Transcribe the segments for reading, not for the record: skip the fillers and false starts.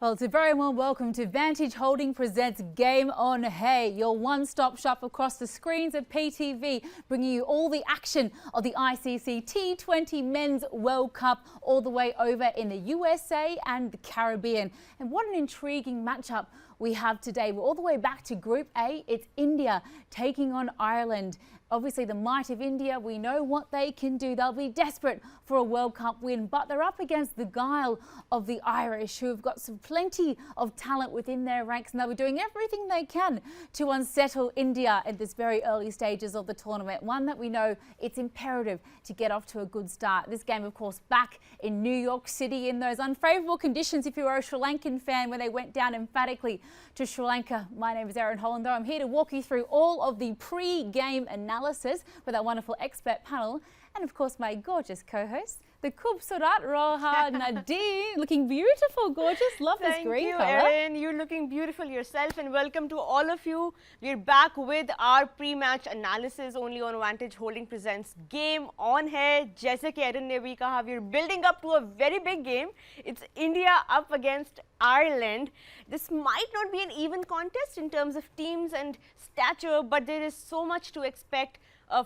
Well, it's a very warm welcome to Vantage Holding presents Game On Hey, your one-stop shop across the screens of PTV, bringing you all the action of the ICC T20 Men's World Cup all the way over in the USA and the Caribbean. And what an intriguing matchup we have today. We're all the way back to Group A. It's India taking on Ireland. Obviously, the might of India, we know what they can do. They'll be desperate for a World Cup win, but they're up against the guile of the Irish, who have got plenty of talent within their ranks, and they'll be doing everything they can to unsettle India at this very early stages of the tournament. One that we know it's imperative to get off to a good start. This game, of course, back in New York City in those unfavourable conditions if you were a Sri Lankan fan when they went down emphatically to Sri Lanka. My name is Erin Hollander. I'm here to walk you through all of the pre-game analysis with our wonderful expert panel and, of course, my gorgeous co-host, the Khubsurat Roha Nadine, looking beautiful, gorgeous. Love this green colour. Thank you, Erin. You're looking beautiful yourself, and welcome to all of you. We're back with our pre-match analysis only on Vantage Holding presents Game On Hai. जैसे कि Erin ने भी कहा, we're building up to a very big game. It's India up against Ireland. This might not be an even contest in terms of teams and stature, but there is so much to expect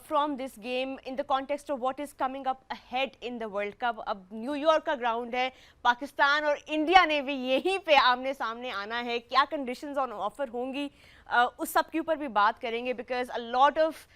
from this game in the context of what is coming up ahead in the World Cup. अब New York का ground है, पाकिस्तान और India ने भी यहीं पे आमने सामने आना है. क्या कंडीशंस ऑन ऑफर होंगी उस सब के ऊपर भी बात करेंगे, because a lot of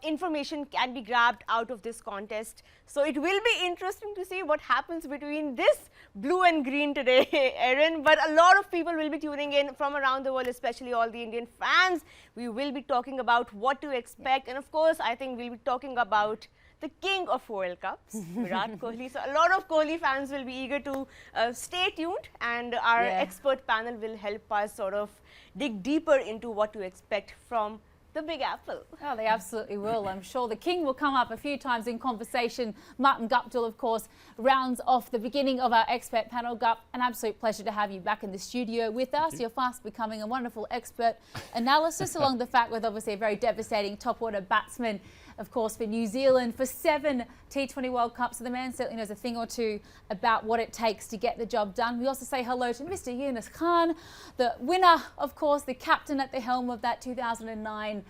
information can be grabbed out of this contest. So it will be interesting to see what happens between this blue and green today, Erin. But a lot of people will be tuning in from around the world, especially all the Indian fans. We will be talking about what to expect, and of course, I think we'll be talking about the king of World Cups, Virat Kohli. So a lot of Kohli fans will be eager to stay tuned, and our expert panel will help us sort of dig deeper into what to expect from the Big Apple. Oh, they absolutely will. I'm sure the king will come up a few times in conversation. Martin Guptill, of course, rounds off the beginning of our expert panel. Gup, an absolute pleasure to have you back in the studio with us. You're fast becoming a wonderful expert analysis along the fact with obviously a very devastating top order batsman, of course, for New Zealand for 7 T20 World Cups. So the man certainly knows a thing or two about what it takes to get the job done. We also say hello to Mr. Yunus Khan, the winner, of course, the captain at the helm of that 2009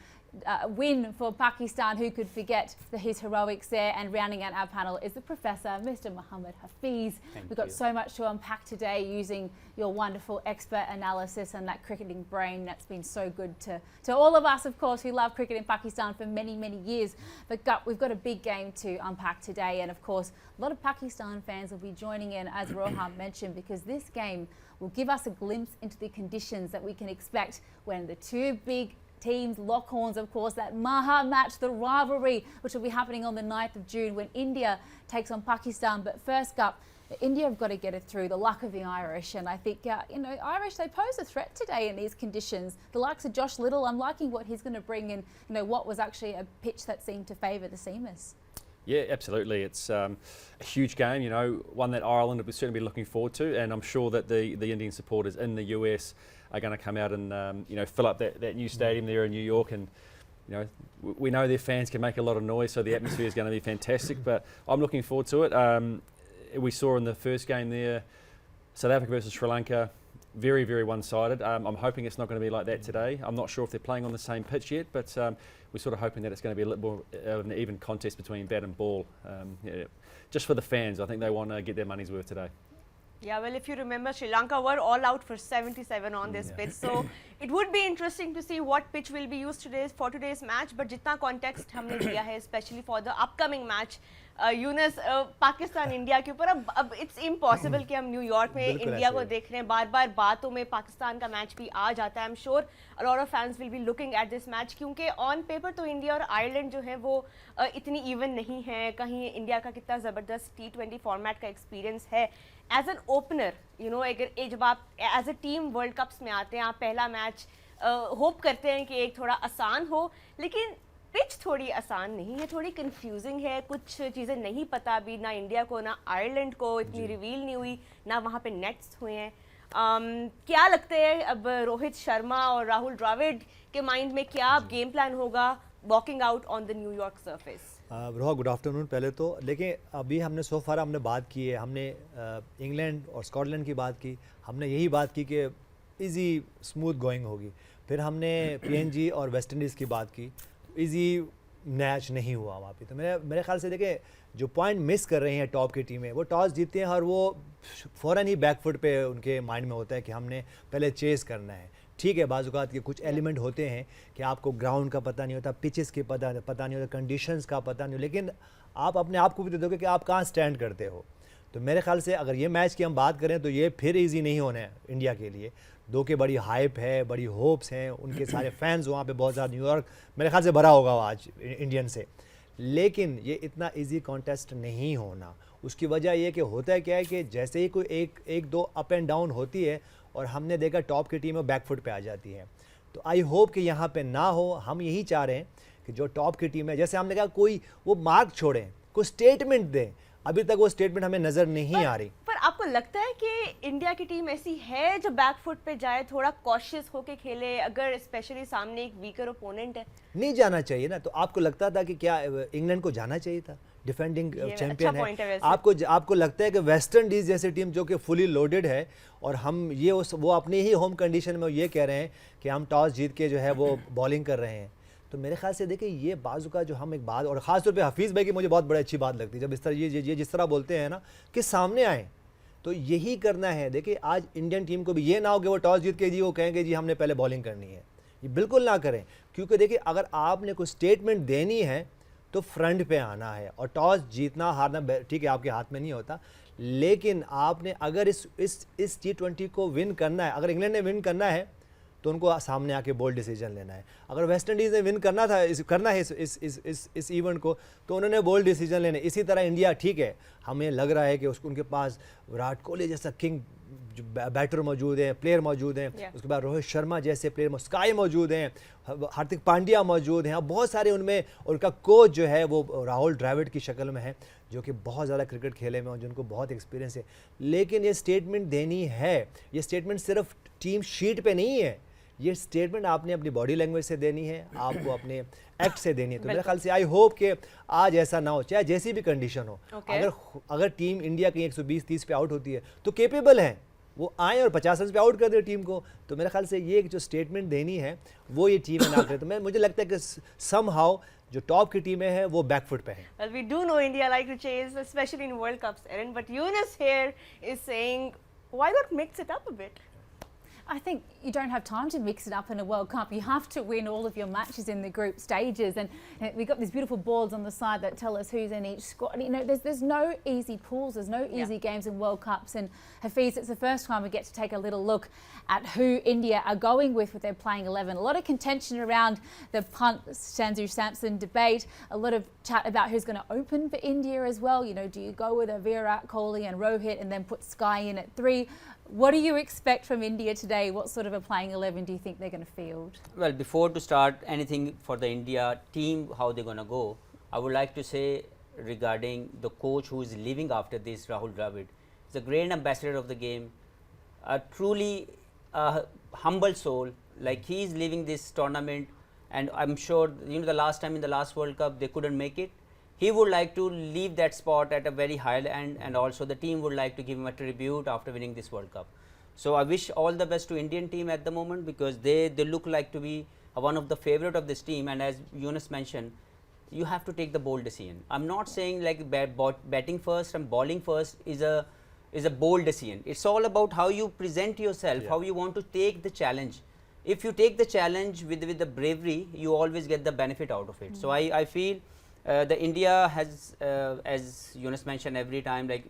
win for Pakistan. Who could forget his heroics there? And rounding out our panel is the professor, Mr. Mohammed Hafiz. We've got so much to unpack today using your wonderful expert analysis and that cricketing brain that's been so good to all of us, of course, who love cricket in Pakistan for many, many years. But we've got a big game to unpack today, and of course a lot of Pakistan fans will be joining in, as Rohan mentioned, because this game will give us a glimpse into the conditions that we can expect when the two big teams lock horns. Of course, that Maha match, the rivalry, which will be happening on the 9th of June when India takes on Pakistan. But first up, India have got to get it through the luck of the Irish, and I think Irish, they pose a threat today in these conditions. The likes of Josh Little, I'm liking what he's going to bring in. What was actually a pitch that seemed to favour the seamers. Yeah, absolutely. It's a huge game, one that Ireland will certainly be looking forward to, and I'm sure that the Indian supporters in the US are going to come out and fill up that new stadium there in New York. And we know their fans can make a lot of noise, so the atmosphere is going to be fantastic. But I'm looking forward to it. We saw in the first game there, South Africa versus Sri Lanka, very, very one-sided. I'm hoping it's not going to be like that today. I'm not sure if they're playing on the same pitch yet, but we're sort of hoping that it's going to be a little more of an even contest between bat and ball. Just for the fans, I think they want to get their money's worth today. Yeah, well, if you remember, Sri Lanka were all out for 77 on this pitch. So it would be interesting to see what pitch will be used for today's match. But जितना context हमने दिया है, especially for the upcoming match, Younis Pakistan India के ऊपर अब it's impossible कि हम New York में इंडिया को देख रहे हैं. बार बार बातों में पाकिस्तान का मैच भी आ जाता है. I am sure a lot of fans will be looking at this match, क्योंकि ऑन पेपर तो इंडिया और आयरलैंड जो है वो इतनी इवन नहीं है. कहीं इंडिया का कितना ज़बरदस्त T20 फॉर्मेट का एक्सपीरियंस है. एज एन ओपनर अगर जब आप as a team world cups में आते हैं, आप पहला मैच होप करते हैं कि एक थोड़ा आसान हो, लेकिन पिच थोड़ी आसान नहीं है, थोड़ी कंफ्यूजिंग है. कुछ चीज़ें नहीं पता अभी, ना इंडिया को ना आयरलैंड को, इतनी रिवील नहीं हुई, ना वहाँ पे नेट्स हुए हैं. क्या लगता है अब रोहित शर्मा और राहुल द्रविड़ के माइंड में क्या गेम प्लान होगा walking out on the New York surface? Roha good afternoon पहले तो। लेकिन अभी हमने सो फार हमने बात की है, हमने इंग्लैंड और स्कॉटलैंड की बात की, हमने यही बात की कि इजी स्मूथ गोइंग होगी। फिर हमने पीएनजी और वेस्ट इंडीज़ की बात की, इजी मैच नहीं हुआ वहाँ पे। तो मेरे ख्याल से देखें, जो पॉइंट मिस कर रही हैं टॉप की टीमें, वो टॉस जीतते हैं और वो फ़ौरन ही बैकफुट पे उनके माइंड में होता है कि हमने पहले चेस करना है। ठीक है, बाज़-औक़ात के कुछ एलिमेंट होते हैं कि आपको ग्राउंड का पता नहीं होता, पिचेस के पता नहीं होता, कंडीशंस का पता नहीं, लेकिन आप अपने आप को भी दे दोगे कि आप कहाँ स्टैंड करते हो। तो मेरे ख्याल से अगर ये मैच की हम बात करें तो ये फिर इजी नहीं होना है इंडिया के लिए। दो के बड़ी हाइप है, बड़ी होप्स हैं, उनके सारे फैंस वहाँ पे बहुत ज़्यादा, न्यूयॉर्क मेरे ख्याल से भरा होगा आज इंडियन से। लेकिन ये इतना इजी कॉन्टेस्ट नहीं होना। उसकी वजह ये कि होता है क्या है कि जैसे ही कोई एक दो अप एंड डाउन होती है और हमने देखा टॉप की टीमें बैकफुट पे आ जाती हैं। तो आई होप कि यहाँ पे ना हो। हम यही चाह रहे हैं कि जो टॉप की टीम है, जैसे हमने कहा, कोई वो मार्क छोड़ें, कोई स्टेटमेंट दें। अभी तक वो स्टेटमेंट हमें नज़र नहीं आ रही। पर आपको लगता है कि इंडिया की टीम ऐसी है जो बैकफुट पे जाए, थोड़ा कॉशियस होके खेले, अगर स्पेशली सामने एक वीकर ओपोनेंट है? नहीं जाना चाहिए ना। तो आपको लगता था कि क्या इंग्लैंड को जाना चाहिए था? डिफेंडिंग चैंपियन है। आपको लगता है कि वेस्ट इंडीज़ जैसी टीम जो कि फुली लोडेड है, और हम ये वो अपनी ही होम कंडीशन में ये कह रहे हैं कि हम टॉस जीत के जो है वो बॉलिंग कर रहे हैं। तो मेरे ख्याल से देखिए, ये बाजू का जो हम एक बात, और ख़ास तौर पे हफीज़ भाई की मुझे बहुत बड़ी अच्छी बात लगती है, जब इस तरह ये जिस तरह बोलते हैं ना कि सामने आए, तो यही करना है। देखिए, आज इंडियन टीम को भी ये ना हो कि वो टॉस जीत के जी वो कहेंगे जी हमने पहले बॉलिंग करनी है। ये बिल्कुल ना करें, क्योंकि देखिए, अगर आपने कोई स्टेटमेंट देनी है तो फ्रंट पे आना है। और टॉस जीतना हारना ठीक है, आपके हाथ में नहीं होता, लेकिन आपने अगर इस T20 को विन करना है, अगर इंग्लैंड ने विन करना है तो उनको सामने आके बोल्ड डिसीजन लेना है। अगर वेस्ट इंडीज़ ने विन करना है इस इवेंट को, तो उन्होंने बोल्ड डिसीजन लेने। इसी तरह इंडिया, ठीक है, हमें लग रहा है कि उनके पास विराट कोहली जैसा किंग बैटर मौजूद है, प्लेयर मौजूद हैं, उसके बाद रोहित शर्मा जैसे प्लेयर, स्काई मौजूद हैं, हार्दिक पांड्या मौजूद हैं, बहुत सारे उनमें, उनका कोच जो है वो राहुल द्रविड़ की शक्ल में है, जो कि बहुत ज़्यादा क्रिकेट खेले में और जिनको बहुत एक्सपीरियंस है। लेकिन ये स्टेटमेंट देनी है, ये स्टेटमेंट सिर्फ टीम शीट पे नहीं है, ये स्टेटमेंट आपने अपनी बॉडी लैंग्वेज से देनी है, आपको अपने एक्ट से देनी है। तो मेरे ख्याल से आई होप कि आज ऐसा ना हो, चाहे जैसी भी कंडीशन हो। अगर टीम इंडिया कहीं 120-30 पे आउट होती है तो केपेबल है, वो आए और 50 रन पे आउट कर दे टीम को। तो मेरे ख्याल से ये जो स्टेटमेंट देनी है वो ये टीम ना करे। तो मुझे लगता है कि समहाउ जो टॉप की टीमें हैं वो बैकफुट पे हैं। Well, we do know India like to chase, especially in World Cups, Erin. But Yunus here is saying, why not mix it up a bit? I think you don't have time to mix it up in a World Cup. You have to win all of your matches in the group stages, and we've got these beautiful boards on the side that tell us who's in each squad. You know, there's no easy pools, there's no easy games in World Cups. And Hafiz, it's the first time we get to take a little look at who India are going with their playing 11. A lot of contention around the punt Sanju Samson debate. A lot of chat about who's going to open for India as well. You know, do you go with a Virat Kohli and Rohit and then put Sky in at 3? What do you expect from India today? What sort of a playing 11 do you think they're going to field? Well, before to start anything for the India team, how they're going to go, I would like to say regarding the coach who is leaving after this, Rahul Dravid. He's a great ambassador of the game, a truly humble soul. Like, he is leaving this tournament, and I'm sure, you know, the last time in the last World Cup they couldn't make it. He would like to leave that spot at a very high end, and also the team would like to give him a tribute after winning this World Cup. So I wish all the best to Indian team at the moment, because they look like to be one of the favorite of this team. And as Yunus mentioned, you have to take the bold decision. I'm not saying like batting first and bowling first is a bold decision. It's all about how you present yourself, how you want to take the challenge. If you take the challenge with the bravery, you always get the benefit out of it. So I feel the India has, as Yunus mentioned every time, like,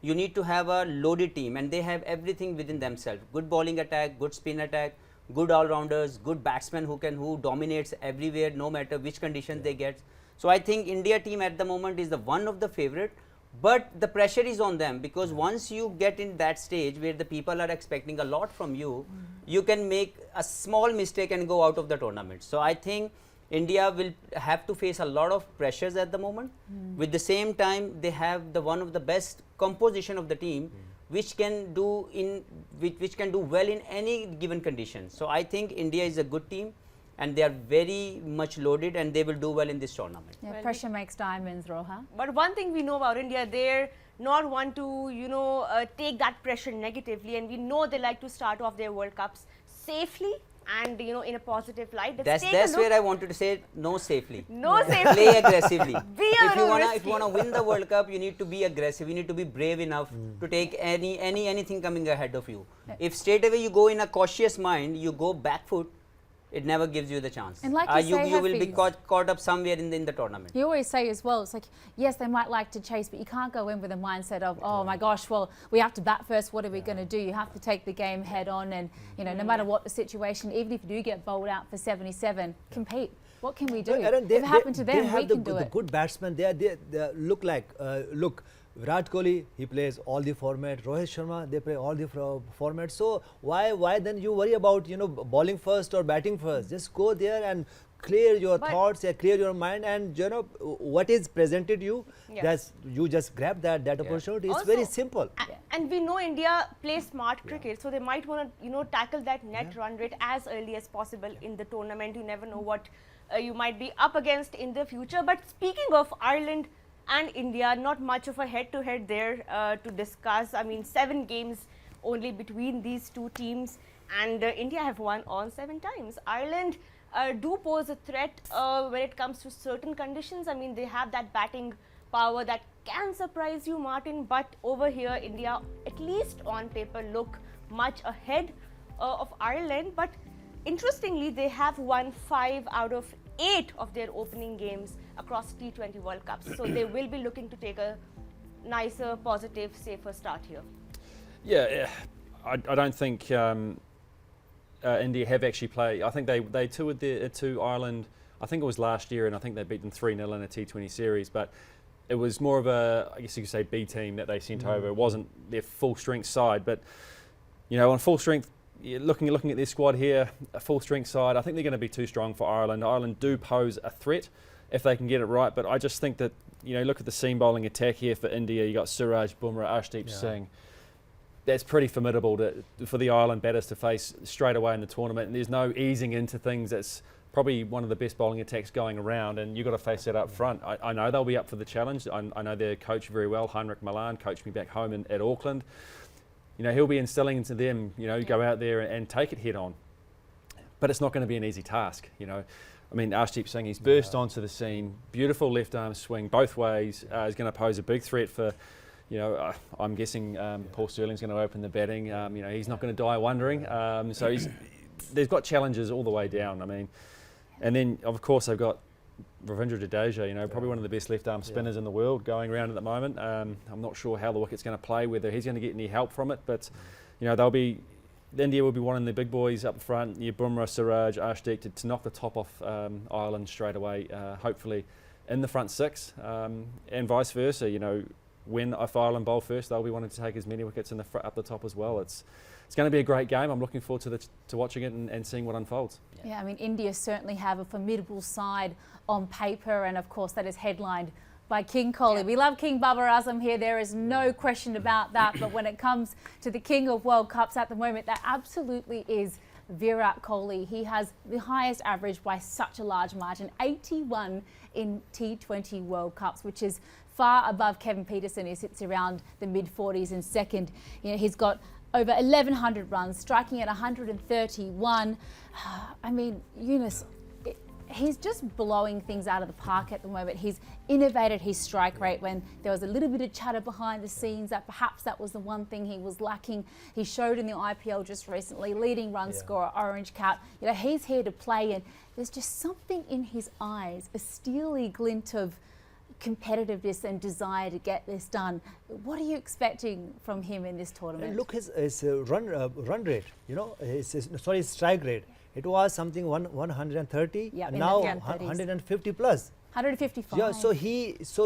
you need to have a loaded team, and they have everything within themselves. Good bowling attack, good spin attack, good all-rounders, good batsmen who dominates everywhere, no matter which conditions they get. So I think India team at the moment is the one of the favorite, but the pressure is on them, because once you get in that stage where the people are expecting a lot from you, you can make a small mistake and go out of the tournament. So I think India will have to face a lot of pressures at the moment. With the same time, they have the one of the best composition of the team, which can do well in any given condition. So I think India is a good team, and they are very much loaded, and they will do well in this tournament. Yeah, Well, pressure makes diamonds, Roha. But one thing we know about India, they're not one to, take that pressure negatively, and we know they like to start off their World Cups safely and, in a positive light. Let's take a That's look. where I wanted to say no safely. No safely. Play aggressively. Be a if you little wanna risky. win the World Cup, you need to be aggressive. You need to be brave enough to take anything coming ahead of you. If straight away you go in a cautious mind, you go back foot, it never gives you the chance. And like you say, you will be Hafiz, caught up somewhere in the tournament. You always say as well, it's like, yes, they might like to chase, but you can't go in with a mindset of, oh my gosh, well, we have to bat first, what are we going to do? You have to take the game head on and, no matter what the situation, even if you do get bowled out for 77, compete. What can we do? Aaron, If it happened to they them, have we can do the it. good batsmen. They look like, look, Virat Kohli, he plays all the format. Rohit Sharma, they play all the formats. So why then you worry about, bowling first or batting first? Just go there and clear your thoughts, clear your mind, and what is presented you, that's you just grab that opportunity. It's very Also, simple. And we know India plays smart cricket, so they might want to, tackle that net run rate as early as possible in the tournament. You never know what you might be up against in the future. But speaking of Ireland and India, not much of a head-to-head there to discuss. I mean, 7 games only between these two teams, and India have won all 7 times. Ireland do pose a threat when it comes to certain conditions. I mean, they have that batting power that can surprise you, Martin, but over here, India, at least on paper, look much ahead of Ireland. But interestingly, they have won 5 out of 8 of their opening games across T20 World Cups. So they will be looking to take a nicer, positive, safer start here. Yeah, I don't think India have actually played. I think they toured to Ireland, I think it was last year, and I think they beat them 3-0 in a T20 series, but it was more of a, I guess you could say, B team that they sent over. It wasn't their full strength side, but on full strength, looking at their squad here, a full strength side, I think they're going to be too strong for Ireland. Ireland do pose a threat if they can get it right, but I just think that, look at the seam bowling attack here for India. You got Suraj, Bumrah, Arshdeep Singh. That's pretty formidable for the Ireland batters to face straight away in the tournament, and there's no easing into things. That's probably one of the best bowling attacks going around, and you've got to face that up front. I know they'll be up for the challenge. I know their coach very well, Heinrich Milan, coached me back home at Auckland. He'll be instilling into them, go out there and take it head on. But it's not going to be an easy task, I mean, Arshdeep Singh, he's burst onto the scene, beautiful left arm swing both ways, is going to pose a big threat for, I'm guessing Paul Stirling's going to open the batting. He's not going to die wondering. So they've got challenges all the way down. I mean, and then of course they've got Ravindra Jadeja, probably one of the best left arm spinners in the world going around at the moment. I'm not sure how the wicket's going to play, whether he's going to get any help from it, but India will be wanting the big boys up front, Bumrah, Suraj, Arshdeep to knock the top off Ireland straight away, hopefully in the front 6, and vice versa. If Ireland bowl first, they'll be wanting to take as many wickets up the top as well. It's going to be a great game. I'm looking forward to watching it and seeing what unfolds. Yeah, I mean, India certainly have a formidable side on paper, and of course that is headlined by King Kohli. Yeah. We love King Babar Azam here, there is no question about that, but when it comes to the King of World Cups at the moment, that absolutely is Virat Kohli. He has the highest average by such a large margin, 81 in T20 World Cups, which is far above Kevin Peterson, who sits around the mid-40s in second. He's got over 1,100 runs, striking at 131. I mean, Yunus, he's just blowing things out of the park at the moment. He's innovated his strike rate when there was a little bit of chatter behind the scenes that perhaps that was the one thing he was lacking. He showed in the IPL just recently, leading run scorer, Orange Cap. He's here to play, and there's just something in his eyes, a steely glint of competitiveness and desire to get this done. What are you expecting from him in this tournament? Look, his run rate, his strike rate. It was something 130, now 150 plus. 155. Yeah, so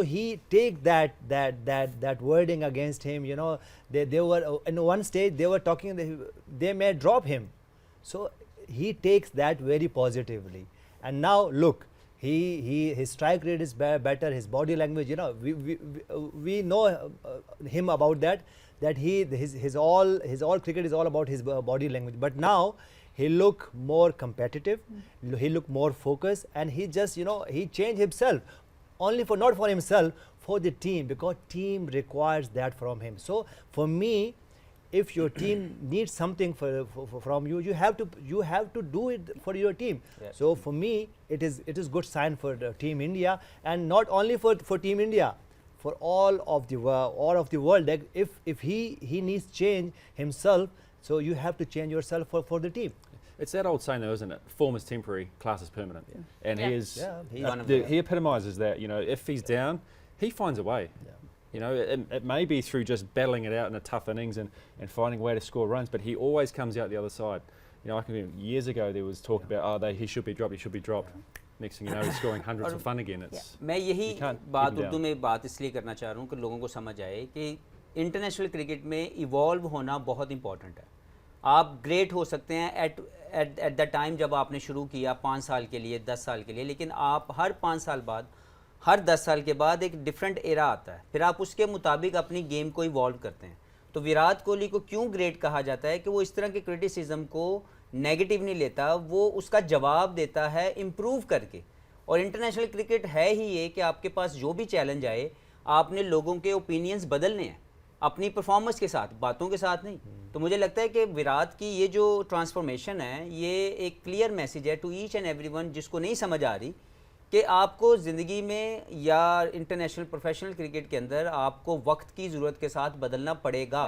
he take that wording against him. They were in one stage they were talking they may drop him, so he takes that very positively. And now look, his strike rate is better. His body language, we know him about that. that his all cricket is all about his body language. But now he look more competitive, he look more focused, and he just he changed himself only for not for himself, for the team, because team requires that from him. So for me, if your team needs something from you, you have to do it for your team. Yeah. So for me, it is good sign for the Team India, and not only for Team India, for all of the world. That if he needs change himself, so you have to change yourself for the team. It's that old saying though, isn't it? Form is temporary, class is permanent. Yeah. And Yeah. he is, Yeah, one of them. he epitomises that. If he's down, he finds a way. Yeah. It may be through just battling it out in a tough innings and finding a way to score runs, but he always comes out the other side. I can remember years ago there was talk about, he should be dropped. Next thing you know, he's scoring hundreds of fun again. It's मैं यही you can't बात keep him Urdu down. में बात इसलिए करना चाह रहा हूँ कि लोगों को समझ आए कि इंटरनेशनल क्रिकेट में इवॉल्व होना बहुत इंपॉर्टेंट है. आप ग्रेट हो सकते हैं एट द टाइम जब आपने शुरू किया 5 साल के लिए, 10 साल के लिए, लेकिन आप हर 5 साल बाद, हर 10 साल के बाद एक डिफरेंट एरा आता है, फिर आप उसके मुताबिक अपनी गेम को इवॉल्व करते हैं. तो विराट कोहली को क्यों ग्रेट कहा जाता है कि वो इस तरह के क्रिटिसिज्म को नेगेटिव नहीं लेता, वो उसका जवाब देता है इम्प्रूव करके. और इंटरनेशनल क्रिकेट है ही ये कि आपके पास जो भी चैलेंज आए, आपने लोगों के ओपिनियंस बदलने हैं अपनी परफॉर्मेंस के साथ, बातों के साथ नहीं. तो मुझे लगता है कि विराट की ये जो ट्रांसफॉर्मेशन है, ये एक क्लियर मैसेज है टू ईच एंड एवरीवन जिसको नहीं समझ आ रही कि आपको ज़िंदगी में या इंटरनेशनल प्रोफेशनल क्रिकेट के अंदर आपको वक्त की ज़रूरत के साथ बदलना पड़ेगा.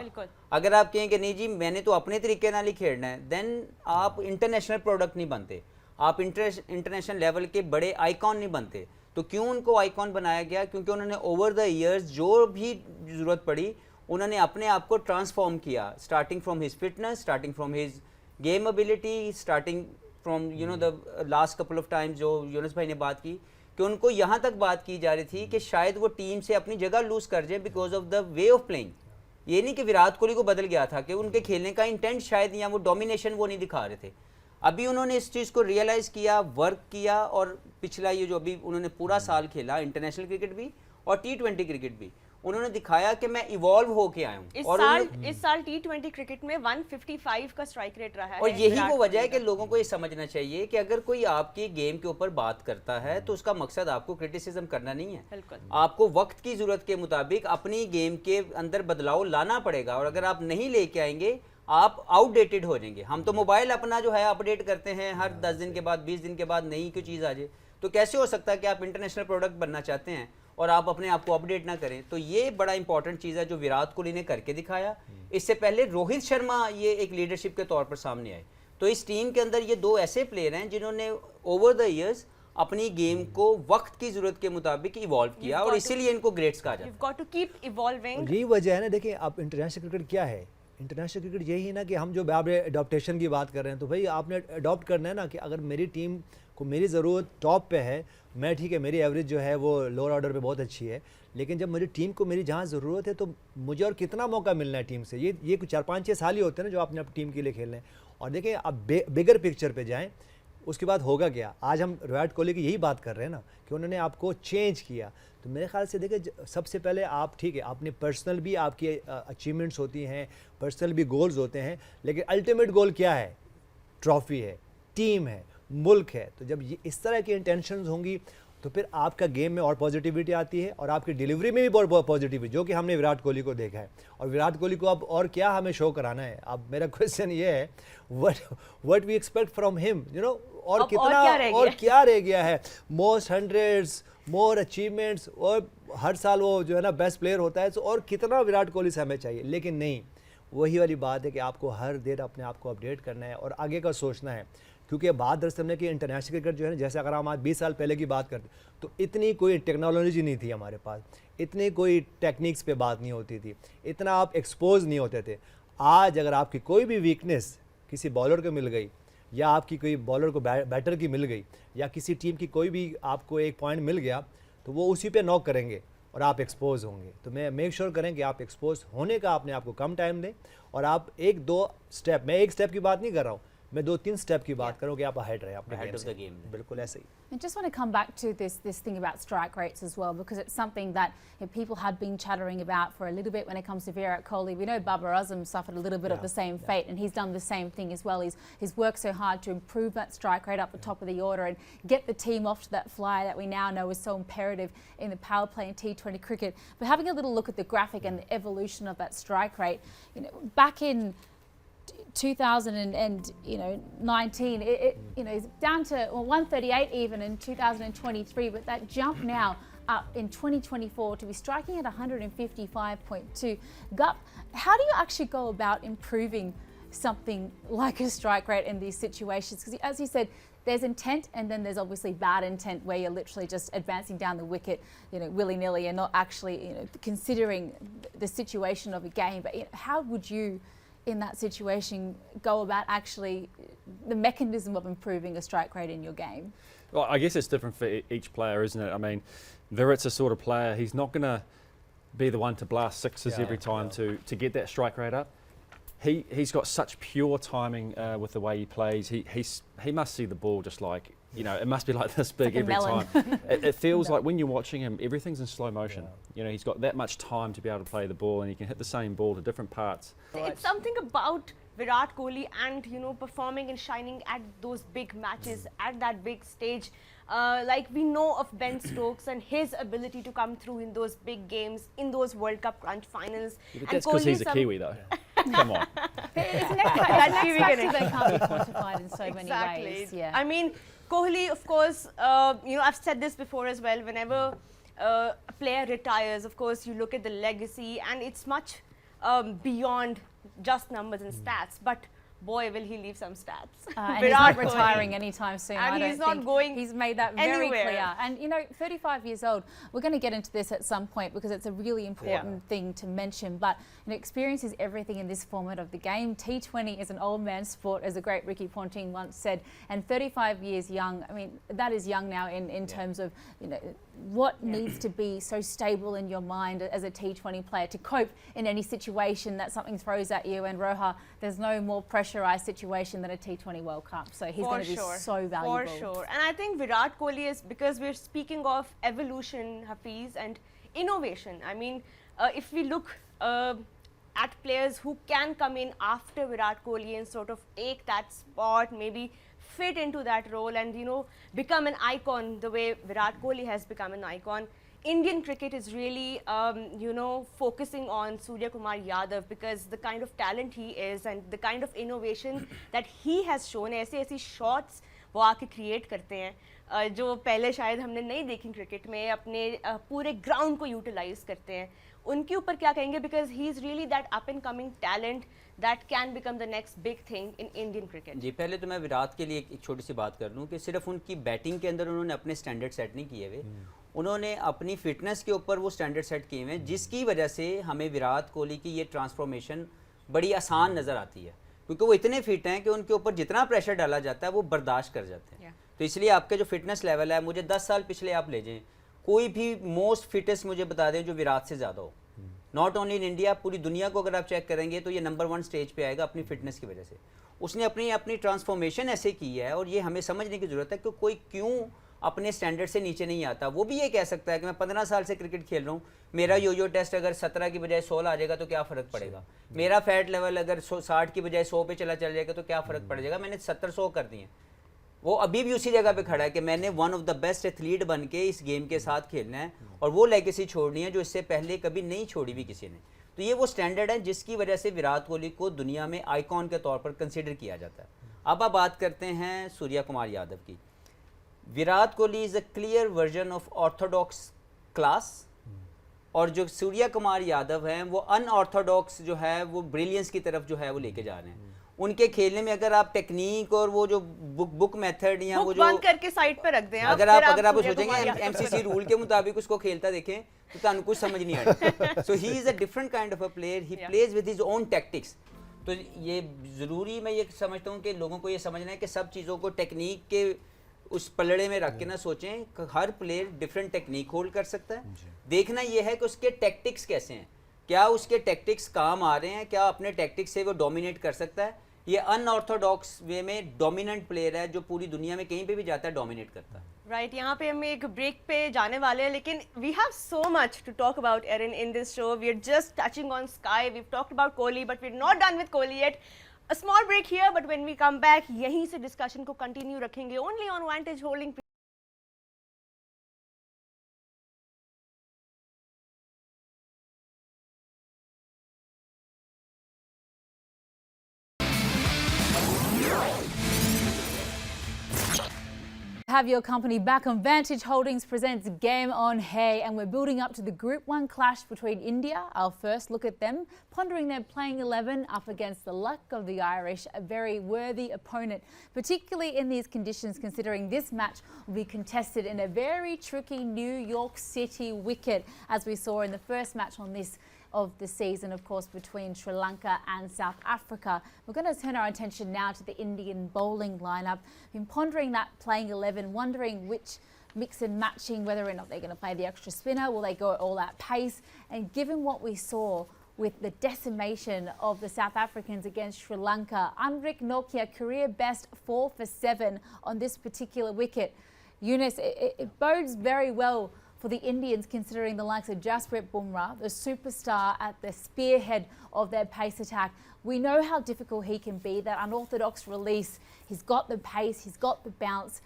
अगर आप कहें कि नहीं जी मैंने तो अपने तरीके नाल ही खेलना है, देन आप इंटरनेशनल प्रोडक्ट नहीं बनते, आप इंटरनेशनल लेवल के बड़े आइकॉन नहीं बनते. तो क्यों उनको आइकॉन बनाया गया? क्योंकि उन्होंने ओवर द ईयर्स जो भी ज़रूरत पड़ी उन्होंने अपने आप को ट्रांसफॉर्म किया, starting from his fitness, starting from his game ability, starting from the last couple of times जो यूनुस भाई ने बात की कि उनको यहाँ तक बात की जा रही थी कि शायद वो टीम से अपनी जगह लूज कर जाए because of the way of playing. ये नहीं कि विराट कोहली को बदल गया था, कि उनके खेलने का इंटेंट शायद या वो डोमिनेशन वो नहीं दिखा रहे थे. अभी उन्होंने इस चीज़ को रियलाइज़ किया, वर्क किया, और पिछला ये जो अभी उन्होंने पूरा साल खेला इंटरनेशनल क्रिकेट भी और T20 क्रिकेट भी, उन्होंने दिखाया कि मैं इवॉल्व होके आया हूँ. इस साल T20 क्रिकेट में 155 का स्ट्राइक रेट रहा है. और यही वो वजह है कि लोगों को ये समझना चाहिए कि अगर कोई आपकी गेम के ऊपर बात करता है तो उसका मकसद आपको क्रिटिसिज्म करना नहीं है. आपको वक्त की ज़रूरत के मुताबिक अपनी गेम के अंदर बदलाव लाना पड़ेगा, और अगर आप नहीं लेके आएंगे आप आउटडेटेड हो जाएंगे. हम तो मोबाइल अपना जो है अपडेट करते हैं हर 10 दिन के बाद, 20 दिन के बाद नई कोई चीज़ आ जाए. तो कैसे हो सकता है कि आप इंटरनेशनल प्रोडक्ट बनना चाहते हैं और आप अपने आप को अपडेट ना करें? तो ये बड़ा इंपॉर्टेंट चीज़ है जो विराट कोहली ने करके दिखाया. इससे पहले रोहित शर्मा ये एक लीडरशिप के तौर पर सामने आए. तो इस टीम के अंदर ये दो ऐसे प्लेयर हैं जिन्होंने ओवर द ईयर्स अपनी गेम को वक्त की जरूरत के मुताबिक इवॉल्व किया, और इसीलिए इनको ग्रेट्स कहा जाता है. यही वजह है ना. देखिए आप इंटरनेशनल क्रिकेट क्या है, इंटरनेशनल क्रिकेट यही है ना कि हम जो अडॉप्टेशन की बात कर रहे हैं, तो भाई आपने अडॉप्ट करना है ना कि अगर मेरी टीम को मेरी ज़रूरत टॉप पे है, मैं ठीक है मेरी एवरेज जो है वो लोअर ऑर्डर पे बहुत अच्छी है, लेकिन जब मेरी टीम को मेरी जहाँ ज़रूरत है तो मुझे और कितना मौका मिलना है टीम से. ये कुछ 4-5-6 साल ही होते हैं ना जो आपने अपनी टीम के लिए खेलने हैं. और देखिए अब बिगर पिक्चर पे जाएं, उसके बाद होगा क्या. आज हम विराट कोहली की यही बात कर रहे हैं ना कि उन्होंने आपको चेंज किया. तो मेरे ख्याल से देखिए सबसे पहले आप ठीक है अपने पर्सनल भी आपकी अचीवमेंट्स होती हैं, पर्सनल भी गोल्स होते हैं, लेकिन अल्टीमेट गोल क्या है? ट्रॉफी है, टीम है, मुल्क है. तो जब ये इस तरह की इंटेंशंस होंगी तो फिर आपका गेम में और पॉजिटिविटी आती है और आपकी डिलीवरी में भी बहुत पॉजिटिविटी, जो कि हमने विराट कोहली को देखा है. और विराट कोहली को अब और क्या हमें शो कराना है? अब मेरा क्वेश्चन ये है, what we expect from him, और कितना और क्या रह गया है? मोस्ट हंड्रेड्स, मोर अचीवमेंट्स, और हर साल वो जो है ना बेस्ट प्लेयर होता है. तो और कितना विराट कोहली से हमें चाहिए? लेकिन नहीं, वही वाली बात है कि आपको हर देर अपने आप को अपडेट करना है और आगे का सोचना है. क्योंकि बात दरअसल में कि इंटरनेशनल क्रिकेट जो है ना, जैसे अगर हम आज 20 साल पहले की बात करते तो इतनी कोई टेक्नोलॉजी नहीं थी हमारे पास, इतनी कोई टेक्निक्स पे बात नहीं होती थी, इतना आप एक्सपोज नहीं होते थे. आज अगर आपकी कोई भी वीकनेस किसी बॉलर को मिल गई, या आपकी कोई बॉलर को बैटर की मिल गई, या किसी टीम की कोई भी आपको एक पॉइंट मिल गया, तो वो उसी पे नॉक करेंगे और आप एक्सपोज होंगे. तो मैं मेक श्योर करें कि आप एक्सपोज होने का अपने आप को कम टाइम दें, और आप 1-2 स्टेप, मैं एक स्टेप की बात नहीं कर रहा हूँ, मैं 2-3 स्टेप की बात करूं कि आप अहेड रहे अपने Ahead गेम of से। the game. बिल्कुल ऐसे ही। I just want to come back to this thing about strike rates as well, because it's something that people have been chattering about for a little bit when it comes to Virat Kohli. We know Bumrah suffered a little bit of the same fate, and he's done the same thing as well. He's worked so hard to improve that strike rate up the top of the order and get the team off to that fly that we now know is so imperative in the power play in T20 cricket. But having a little look at the graphic and the evolution of that strike rate, back in 2019, it's down to 138 even in 2023, but that jump now up in 2024 to be striking at 155.2. Gup, how do you actually go about improving something like a strike rate in these situations? Because as you said, there's intent, and then there's obviously bad intent where you're literally just advancing down the wicket, willy-nilly, and not actually, considering the situation of a game. But how would you, in that situation, go about actually the mechanism of improving a strike rate in your game? Well, I guess it's different for each player, isn't it? I mean, Virat's a sort of player, he's not going to be the one to blast sixes every time to get that strike rate up. He's got such pure timing with the way he plays. He must see the ball just like, it must be like this big like every time. It feels No. like when you're watching him, everything's in slow motion. He's got that much time to be able to play the ball, and he can hit the same ball to different parts. It's something about Virat Kohli and performing and shining at those big matches, at that big stage. Like we know of Ben Stokes and his ability to come through in those big games, in those World Cup crunch finals. But that's because he's a Kiwi though. Come on. It's an X factor that can't be quantified in so many ways. Yeah. I mean, Kohli, of course, I've said this before as well. Whenever a player retires, of course, you look at the legacy, and it's much beyond just numbers and stats. But boy, will he leave some stats. And he's not retiring anytime soon. And I don't he's not think. going He's made that very anywhere. clear. And 35 years old. We're going to get into this at some point because it's a really important thing to mention. But experience is everything in this format of the game. T20 is an old man's sport, as the great Ricky Ponting once said. And 35 years young. I mean, that is young now in terms of what needs to be so stable in your mind as a T20 player to cope in any situation that something throws at you. And Roha, there's no more pressurized situation than a T20 World Cup. So he's going to be so valuable. For sure. And I think Virat Kohli is, because we're speaking of evolution, Hafiz, and innovation. I mean, if we look at players who can come in after Virat Kohli and sort of take that spot, maybe fit into that role and become an icon the way Virat Kohli has become an icon. Indian cricket is really focusing on Surya Kumar Yadav because the kind of talent he is and the kind of innovation that he has shown. ऐसे shots वो आके create करते हैं जो पहले शायद हमने नहीं देखी क्रिकेट में, अपने पूरे ग्राउंड को यूटिलाइज करते हैं. उनके ऊपर क्या कहेंगे, because he is really that up and coming talent that can become the next big thing in Indian cricket. जी, पहले तो मैं विराट के लिए एक छोटी सी बात कर लूँ कि सिर्फ उनकी बैटिंग के अंदर उन्होंने अपने स्टैंडर्ड सेट नहीं किए हुए, उन्होंने अपनी फिटनेस के ऊपर वो स्टैंडर्ड सेट किए हुए हैं, जिसकी वजह से हमें विराट कोहली की ये ट्रांसफॉर्मेशन बड़ी आसान नज़र आती है, क्योंकि वो इतने फिट हैं कि उनके ऊपर जितना प्रेशर डाला जाता है वो बर्दाश्त कर जाते हैं. तो इसलिए आपके जो फिटनेस लेवल है, मुझे 10 साल पिछले आप ले जाएं, कोई भी मोस्ट फिटेस्ट मुझे बता दें जो विराट से ज़्यादा हो. नॉट ओनली इन इंडिया, पूरी दुनिया को अगर आप चेक करेंगे तो ये नंबर 1 स्टेज पे आएगा अपनी फिटनेस की वजह से. उसने अपनी ट्रांसफॉर्मेशन ऐसे की है, और ये हमें समझने की ज़रूरत है कि कोई क्यों अपने स्टैंडर्ड से नीचे नहीं आता. वो भी ये कह सकता है कि मैं 15 साल से क्रिकेट खेल रहा हूँ, मेरा यो टेस्ट अगर 17 की बजाय 16 आ जाएगा तो क्या फ़र्क पड़ेगा, मेरा फैट लेवल अगर 60 की बजाय 100 पे चला जाएगा तो क्या फ़र्क पड़ जाएगा, मैंने 70-100 कर दिए. वो अभी भी उसी जगह पे खड़ा है कि मैंने one of the best athlete बन के इस गेम के साथ खेलना है और वो लेगेसी छोड़नी है जो इससे पहले कभी नहीं छोड़ी भी किसी ने. तो ये वो स्टैंडर्ड है जिसकी वजह से विराट कोहली को दुनिया में आइकॉन के तौर पर कंसिडर किया जाता है. अब आप बात करते हैं सूर्या कुमार यादव की. Virat Kohli is a clear version of Orthodox class, और जो सूर्या कुमार यादव हैं वो अनऑर्थोडॉक्स जो है वो ब्रिलियंस की तरफ जो है वो लेके जा रहे हैं. उनके खेलने में अगर आप टेक्निक और वो जो बुक मेथड या वो जो बंद करके साइड पे रख दें, अगर आप सोचेंगे एमसीसी रूल के मुताबिक उसको खेलता देखें तो तुम कुछ समझ नहीं आएगा. So he is a different kind of a player, he plays with his own tactics. तो ये ज़रूरी मैं ये समझता हूँ कि लोगों को ये समझना है कि सब चीज़ों को टेक्निक के उस पलड़े में रख के ना सोचें कि हर प्लेयर डिफरेंट टेक्निक होल्ड कर सकता है. देखना ये है कि उसके टैक्टिक्स कैसे हैं, क्या उसके टैक्टिक्स काम आ रहे हैं, क्या अपने टैक्टिक्स से वो डोमिनेट कर सकता है, ये अनऑर्थोडॉक्स वे में डोमिनेंट प्लेयर है जो पूरी दुनिया में कहीं पे भी जाता है डोमिनेट करता है। राइट, यहाँ पे हम एक ब्रेक पे जाने वाले हैं, लेकिन we have so much to talk about Aaron in this show. We are just touching on SKY, we have talked about Kohli, but we are not done with Kohli yet. A small break here, but when we come back यहीं से discussion को continue रखेंगे only on vantage holding. Have your company back on Vantage Holdings presents Game on Hay, and we're building up to the Group 1 clash between India. Our first look at them, pondering their playing 11 up against the luck of the Irish, a very worthy opponent, particularly in these conditions, considering this match will be contested in a very tricky New York City wicket, as we saw in the first match on this of the season, of course, between Sri Lanka and South Africa. We're going to turn our attention now to the Indian bowling lineup. Been pondering that playing 11, wondering which mix and matching, whether or not they're going to play the extra spinner, will they go at all out pace? And given what we saw with the decimation of the South Africans against Sri Lanka, Anrik Nokia, career best 4 for 7 on this particular wicket. Yunus, it bodes very well for the Indians, considering the likes of Jasprit Bumrah, the superstar at the spearhead of their pace attack. We know how difficult he can be, that unorthodox release. He's got the pace, he's got the bounce.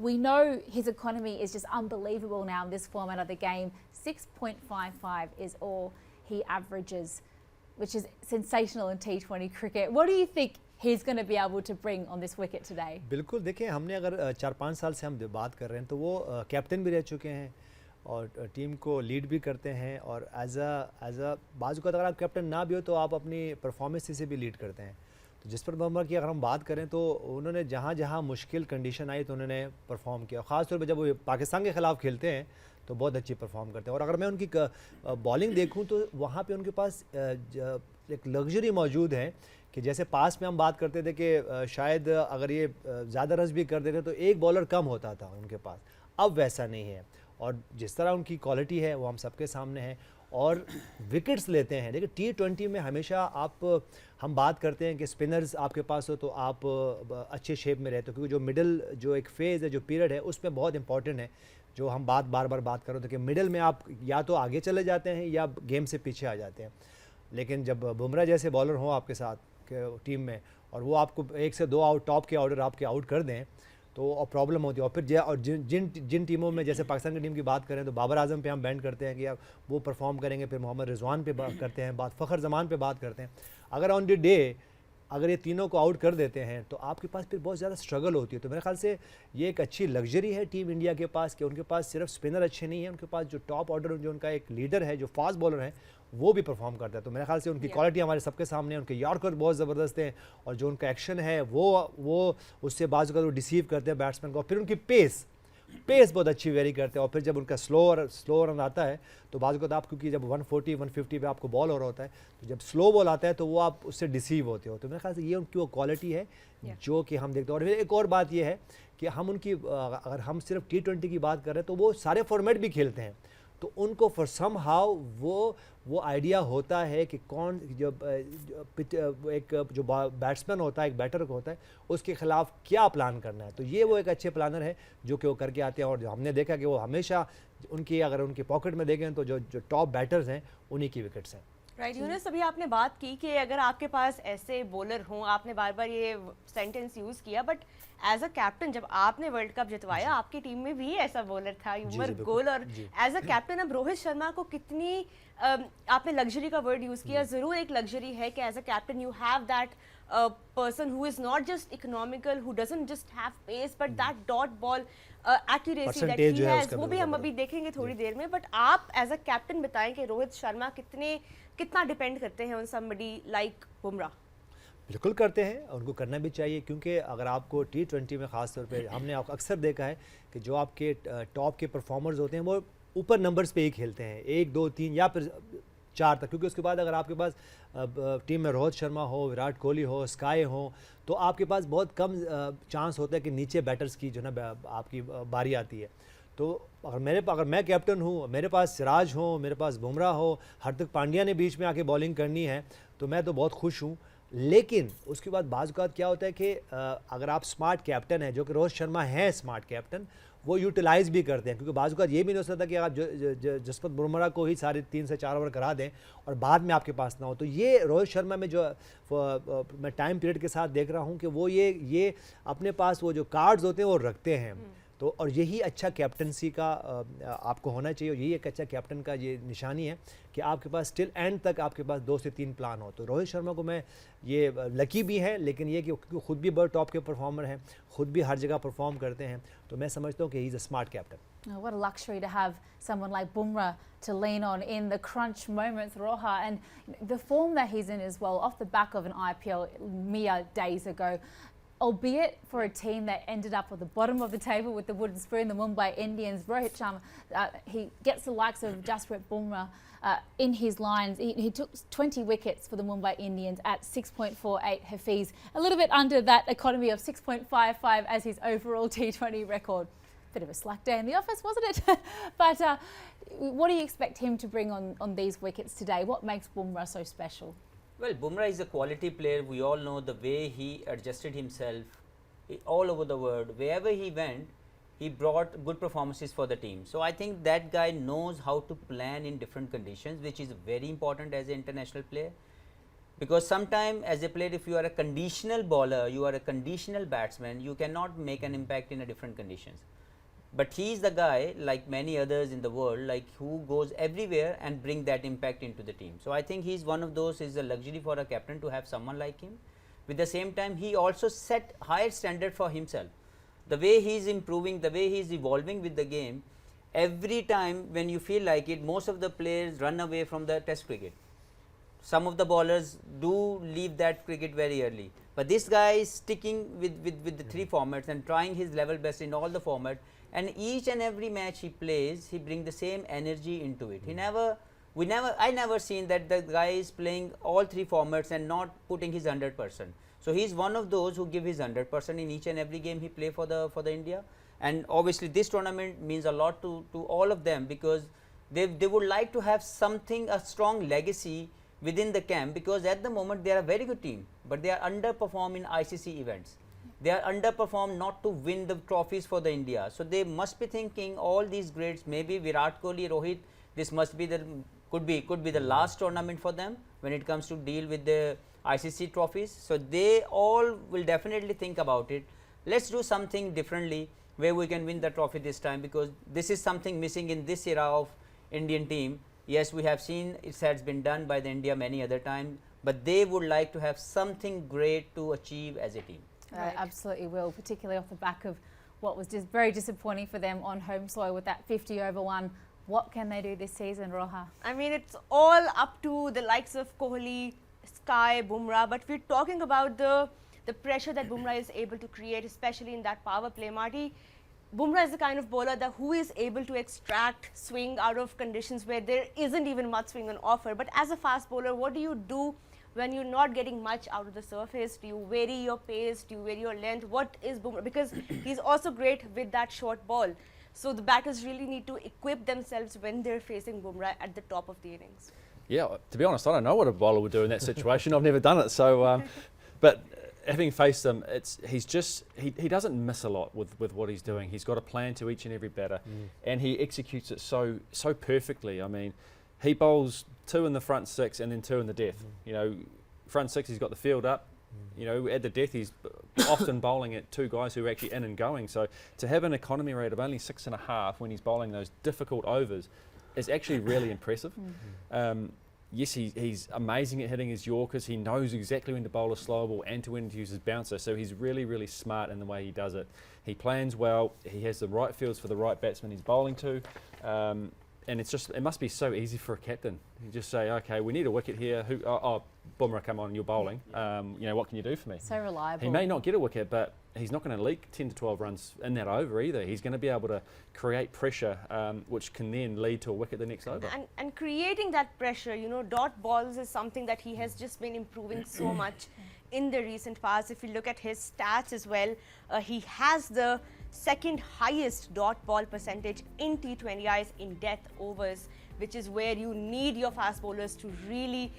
We know his economy is just unbelievable now in this format of the game. 6.55 is all he averages, which is sensational in T20 cricket. What do you think he's going to be able to bring on this wicket today? बिल्कुल, देखिए हमने अगर 4-5 साल से हम बात कर रहे हैं तो वो कैप्टन भी रह चुके हैं और टीम को लीड भी करते हैं, और एज अ बाजू का अगर आप कैप्टन ना भी हो तो आप अपनी परफॉर्मेंस से भी लीड करते हैं. तो जसप्रीत बुमराह की अगर हम बात करें तो उन्होंने जहाँ जहाँ मुश्किल कंडीशन आई तो उन्होंने परफॉर्म किया. ख़ासतौर पर जब वो पाकिस्तान के ख़िलाफ़ खेलते हैं तो बहुत अच्छी परफॉर्म करते हैं. और अगर मैं उनकी बॉलिंग देखूँ तो वहाँ पर उनके पास एक लग्जरी मौजूद है कि जैसे पास में हम बात करते थे कि शायद अगर ये ज़्यादा रन भी कर देते तो एक बॉलर कम होता था उनके पास. अब वैसा नहीं है, और जिस तरह उनकी क्वालिटी है वो हम सबके सामने है और विकेट्स लेते हैं. देखिए T20 में हमेशा हम बात करते हैं कि स्पिनर्स आपके पास हो तो आप अच्छे शेप में रहते हो, क्योंकि जो मिडिल जो एक फेज़ है, जो पीरियड है, उसमें बहुत इंपॉर्टेंट है. जो हम बार बार बात कर रहे थे कि मिडिल में आप या तो आगे चले जाते हैं या गेम से पीछे आ जाते हैं. लेकिन जब बुमराह जैसे बॉलर हों आपके साथ टीम में और वो आपको 1 से 2 आउट टॉप के ऑर्डर आपके आउट कर दें तो प्रॉब्लम होती है. और फिर जिन टीमों में जैसे पाकिस्तान की टीम की बात करें तो बाबर आजम पे हम बैंड करते हैं कि यार वो परफॉर्म करेंगे, फिर मोहम्मद रिजवान पे बात करते हैं, फ़खर जमान पे बात करते हैं. अगर ऑन द डे अगर ये तीनों को आउट कर देते हैं तो आपके पास फिर बहुत ज़्यादा स्ट्रगल होती है. तो मेरे ख्याल से ये एक अच्छी लग्जरी है टीम इंडिया के पास कि उनके पास सिर्फ स्पिनर अच्छे नहीं हैं, उनके पास जो टॉप ऑर्डर जो उनका एक लीडर है, जो फास्ट बॉलर है, वो भी परफॉर्म करता है. तो मेरे ख्याल से उनकी क्वालिटी हमारे सबके सामने है. उनके यॉर्कर बहुत ज़बरदस्त हैं और जो उनका एक्शन है वो उससे बाजू का वो डिसीव करते हैं बैट्समैन को. फिर उनकी पेस बहुत अच्छी वेरी करते हैं. और फिर जब उनका स्लो रन आता है तो बाजू का आप, क्योंकि जब 140-150 पे आपको बॉल हो रहा होता है तो जब स्लो बॉल आता है तो वो आप उससे डिसीव होते हो. तो मेरे ख्याल से ये उनकी वो क्वालिटी है जो कि हम देखते हैं. और फिर एक और बात ये है कि हम उनकी अगर हम सिर्फ T20 की बात कर रहे हैं तो वो सारे फॉर्मेट भी खेलते हैं. तो उनको फॉर सम हाउ वो आइडिया होता है कि कौन एक जो बैट्समैन होता है, एक बैटर होता है, उसके खिलाफ क्या प्लान करना है. तो ये वो एक अच्छे प्लानर है जो कि वो करके आते हैं. और जो हमने देखा कि वो हमेशा अगर उनकी पॉकेट में देखें तो जो टॉप बैटर्स हैं उन्हीं की विकेट्स हैं. राइट यूनुस, अभी आपने बात की कि अगर आपके पास ऐसे बॉलर हों, आपने बार बार ये सेंटेंस यूज़ किया, बट एज अ कैप्टन जब आपने वर्ल्ड कप जितवाया आपकी टीम में भी ऐसा बॉलर था, यूमर गोल. और एज अ कैप्टन अब रोहित शर्मा को कितनी आपने लग्जरी का वर्ड यूज़ किया, ज़रूर एक लग्जरी है कि as a captain you have that person who is not just economical, who doesn't just have pace, but that dot ball accuracy that he has, वो भी हम अभी देखेंगे थोड़ी देर में. बट आप एज अ कैप्टन बताएं कि रोहित शर्मा कितना डिपेंड करते हैं ऑन समबडी लाइक बुमराह. बिल्कुल करते हैं, उनको करना भी चाहिए, क्योंकि अगर आपको T20 में ख़ास तौर पे हमने अक्सर देखा है कि जो आपके टॉप के परफॉर्मर्स होते हैं वो ऊपर नंबर्स पे ही खेलते हैं, 1, 2, 3 या फिर 4 तक. क्योंकि उसके बाद अगर आपके पास टीम में रोहित शर्मा हो, विराट कोहली हो, स्काई हो, तो आपके पास बहुत कम चांस होता है कि नीचे बैटर्स की जो ना आपकी बारी आती है. तो अगर मैं कैप्टन हूँ, मेरे पास सिराज हो, मेरे पास बुमराह हो, हार्दिक पांड्या ने बीच में आके बॉलिंग करनी है तो मैं तो बहुत खुश हूँ. लेकिन उसके बाद बाज़ औक़ात क्या होता है कि अगर आप स्मार्ट कैप्टन हैं, जो कि रोहित शर्मा है स्मार्ट कैप्टन, वो यूटिलाइज़ भी करते हैं, क्योंकि बाज़ औक़ात ये भी नहीं हो सकता कि आप जसप्रीत बुमराह को ही सारे 3 से 4 ओवर करा दें और बाद में आपके पास ना हो। तो ये रोहित शर्मा में जो मैं टाइम पीरियड के साथ देख रहा हूँ कि वो ये अपने पास वो जो कार्ड्स होते हैं वो रखते हैं। तो और यही अच्छा कैप्टनसी का आपको होना चाहिए, और यही एक अच्छा कैप्टन का ये निशानी है कि आपके पास स्टिल एंड तक आपके पास 2 से 3 प्लान हो। तो रोहित शर्मा को मैं ये लकी भी है, लेकिन ये कि खुद भी बड़े टॉप के परफॉर्मर हैं, खुद भी हर जगह परफॉर्म करते हैं, तो मैं समझता हूँ कि ही is a smart captain. What a luxury to have someone like Bumrah to lean on in the crunch moments, Roha, and the form that he's in as well, off the back of an IPL mere days ago. Albeit for a team that ended up at the bottom of the table with the wooden spoon, the Mumbai Indians, Rohit Sharma, he gets the likes of Jasprit Bumrah in his lines. He took 20 wickets for the Mumbai Indians at 6.48 Hafiz, a little bit under that economy of 6.55 as his overall T20 record. Bit of a slack day in the office, wasn't it? But what do you expect him to bring on these wickets today? What makes Bumrah so special? Well, Bumrah is a quality player. We all know the way he adjusted himself all over the world. Wherever he went, he brought good performances for the team. So I think that guy knows how to plan in different conditions, which is very important as an international player. Because sometimes as a player, if you are a conditional bowler, you are a conditional batsman, you cannot make an impact in a different conditions. But he is the guy, like many others in the world, like who goes everywhere and bring that impact into the team. So I think he is one of those. Is a luxury for a captain to have someone like him. With the same time, he also set higher standard for himself. The way he is improving, the way he is evolving with the game, every time when you feel like it, most of the players run away from the test cricket. Some of the bowlers do leave that cricket very early. But this guy is sticking with the 3 formats and trying his level best in all the formats. And each and every match he plays, he brings the same energy into it. I never seen that the guy is playing all 3 formats and not putting his 100%. So he's one of those who give his 100% in each and every game he play for the India. And obviously this tournament means a lot to all of them, because they would like to have something, a strong legacy within the camp, because at the moment they are a very good team, but they are underperformed in ICC events. They are underperformed not to win the trophies for the India. So they must be thinking all these greats, maybe Virat Kohli, Rohit, this must be could be the last tournament for them when it comes to deal with the ICC trophies. So they all will definitely think about it. Let's do something differently where we can win the trophy this time, because this is something missing in this era of Indian team. Yes, we have seen it has been done by the India many other times, but they would like to have something great to achieve as a team. Right. Absolutely will, particularly off the back of what was just very disappointing for them on home soil with that 50 over 1. What can they do this season, Roha? I mean, it's all up to the likes of Kohli, Sky, Bumrah, but we're talking about the pressure that Bumrah is able to create, especially in that power play. Marty, Bumrah is the kind of bowler who is able to extract swing out of conditions where there isn't even much swing on offer. But as a fast bowler, what do you do when you're not getting much out of the surface? Do you vary your pace? Do you vary your length? What is Bumrah? Because he's also great with that short ball. So the batters really need to equip themselves when they're facing Bumrah at the top of the innings. Yeah, to be honest, I don't know what a bowler would do in that situation. I've never done it. So, but having faced him, he doesn't miss a lot with what he's doing. He's got a plan to each and every batter, and he executes it so perfectly. I mean, he bowls 2 in the front 6 and then 2 in the death. You know, front 6 he's got the field up. You know, at the death he's often bowling at 2 guys who are actually in and going. So to have an economy rate of only 6.5 when he's bowling those difficult overs is actually really impressive. Yes, he's amazing at hitting his Yorkers. He knows exactly when to bowl a slow ball and to when to use his bouncer. So he's really, really smart in the way he does it. He plans well. He has the right fields for the right batsman he's bowling to. And it must be so easy for a captain. You just say, okay, we need a wicket here. Bumrah, come on, you're bowling. You know, what can you do for me? So reliable. He may not get a wicket, but he's not going to leak 10 to 12 runs in that over either. He's going to be able to create pressure, which can then lead to a wicket the next over. And creating that pressure, you know, dot balls is something that he has just been improving so much in the recent past. If you look at his stats as well, he has the 2nd highest dot ball percentage in T20Is in death overs, which is where you need your fast bowlers to really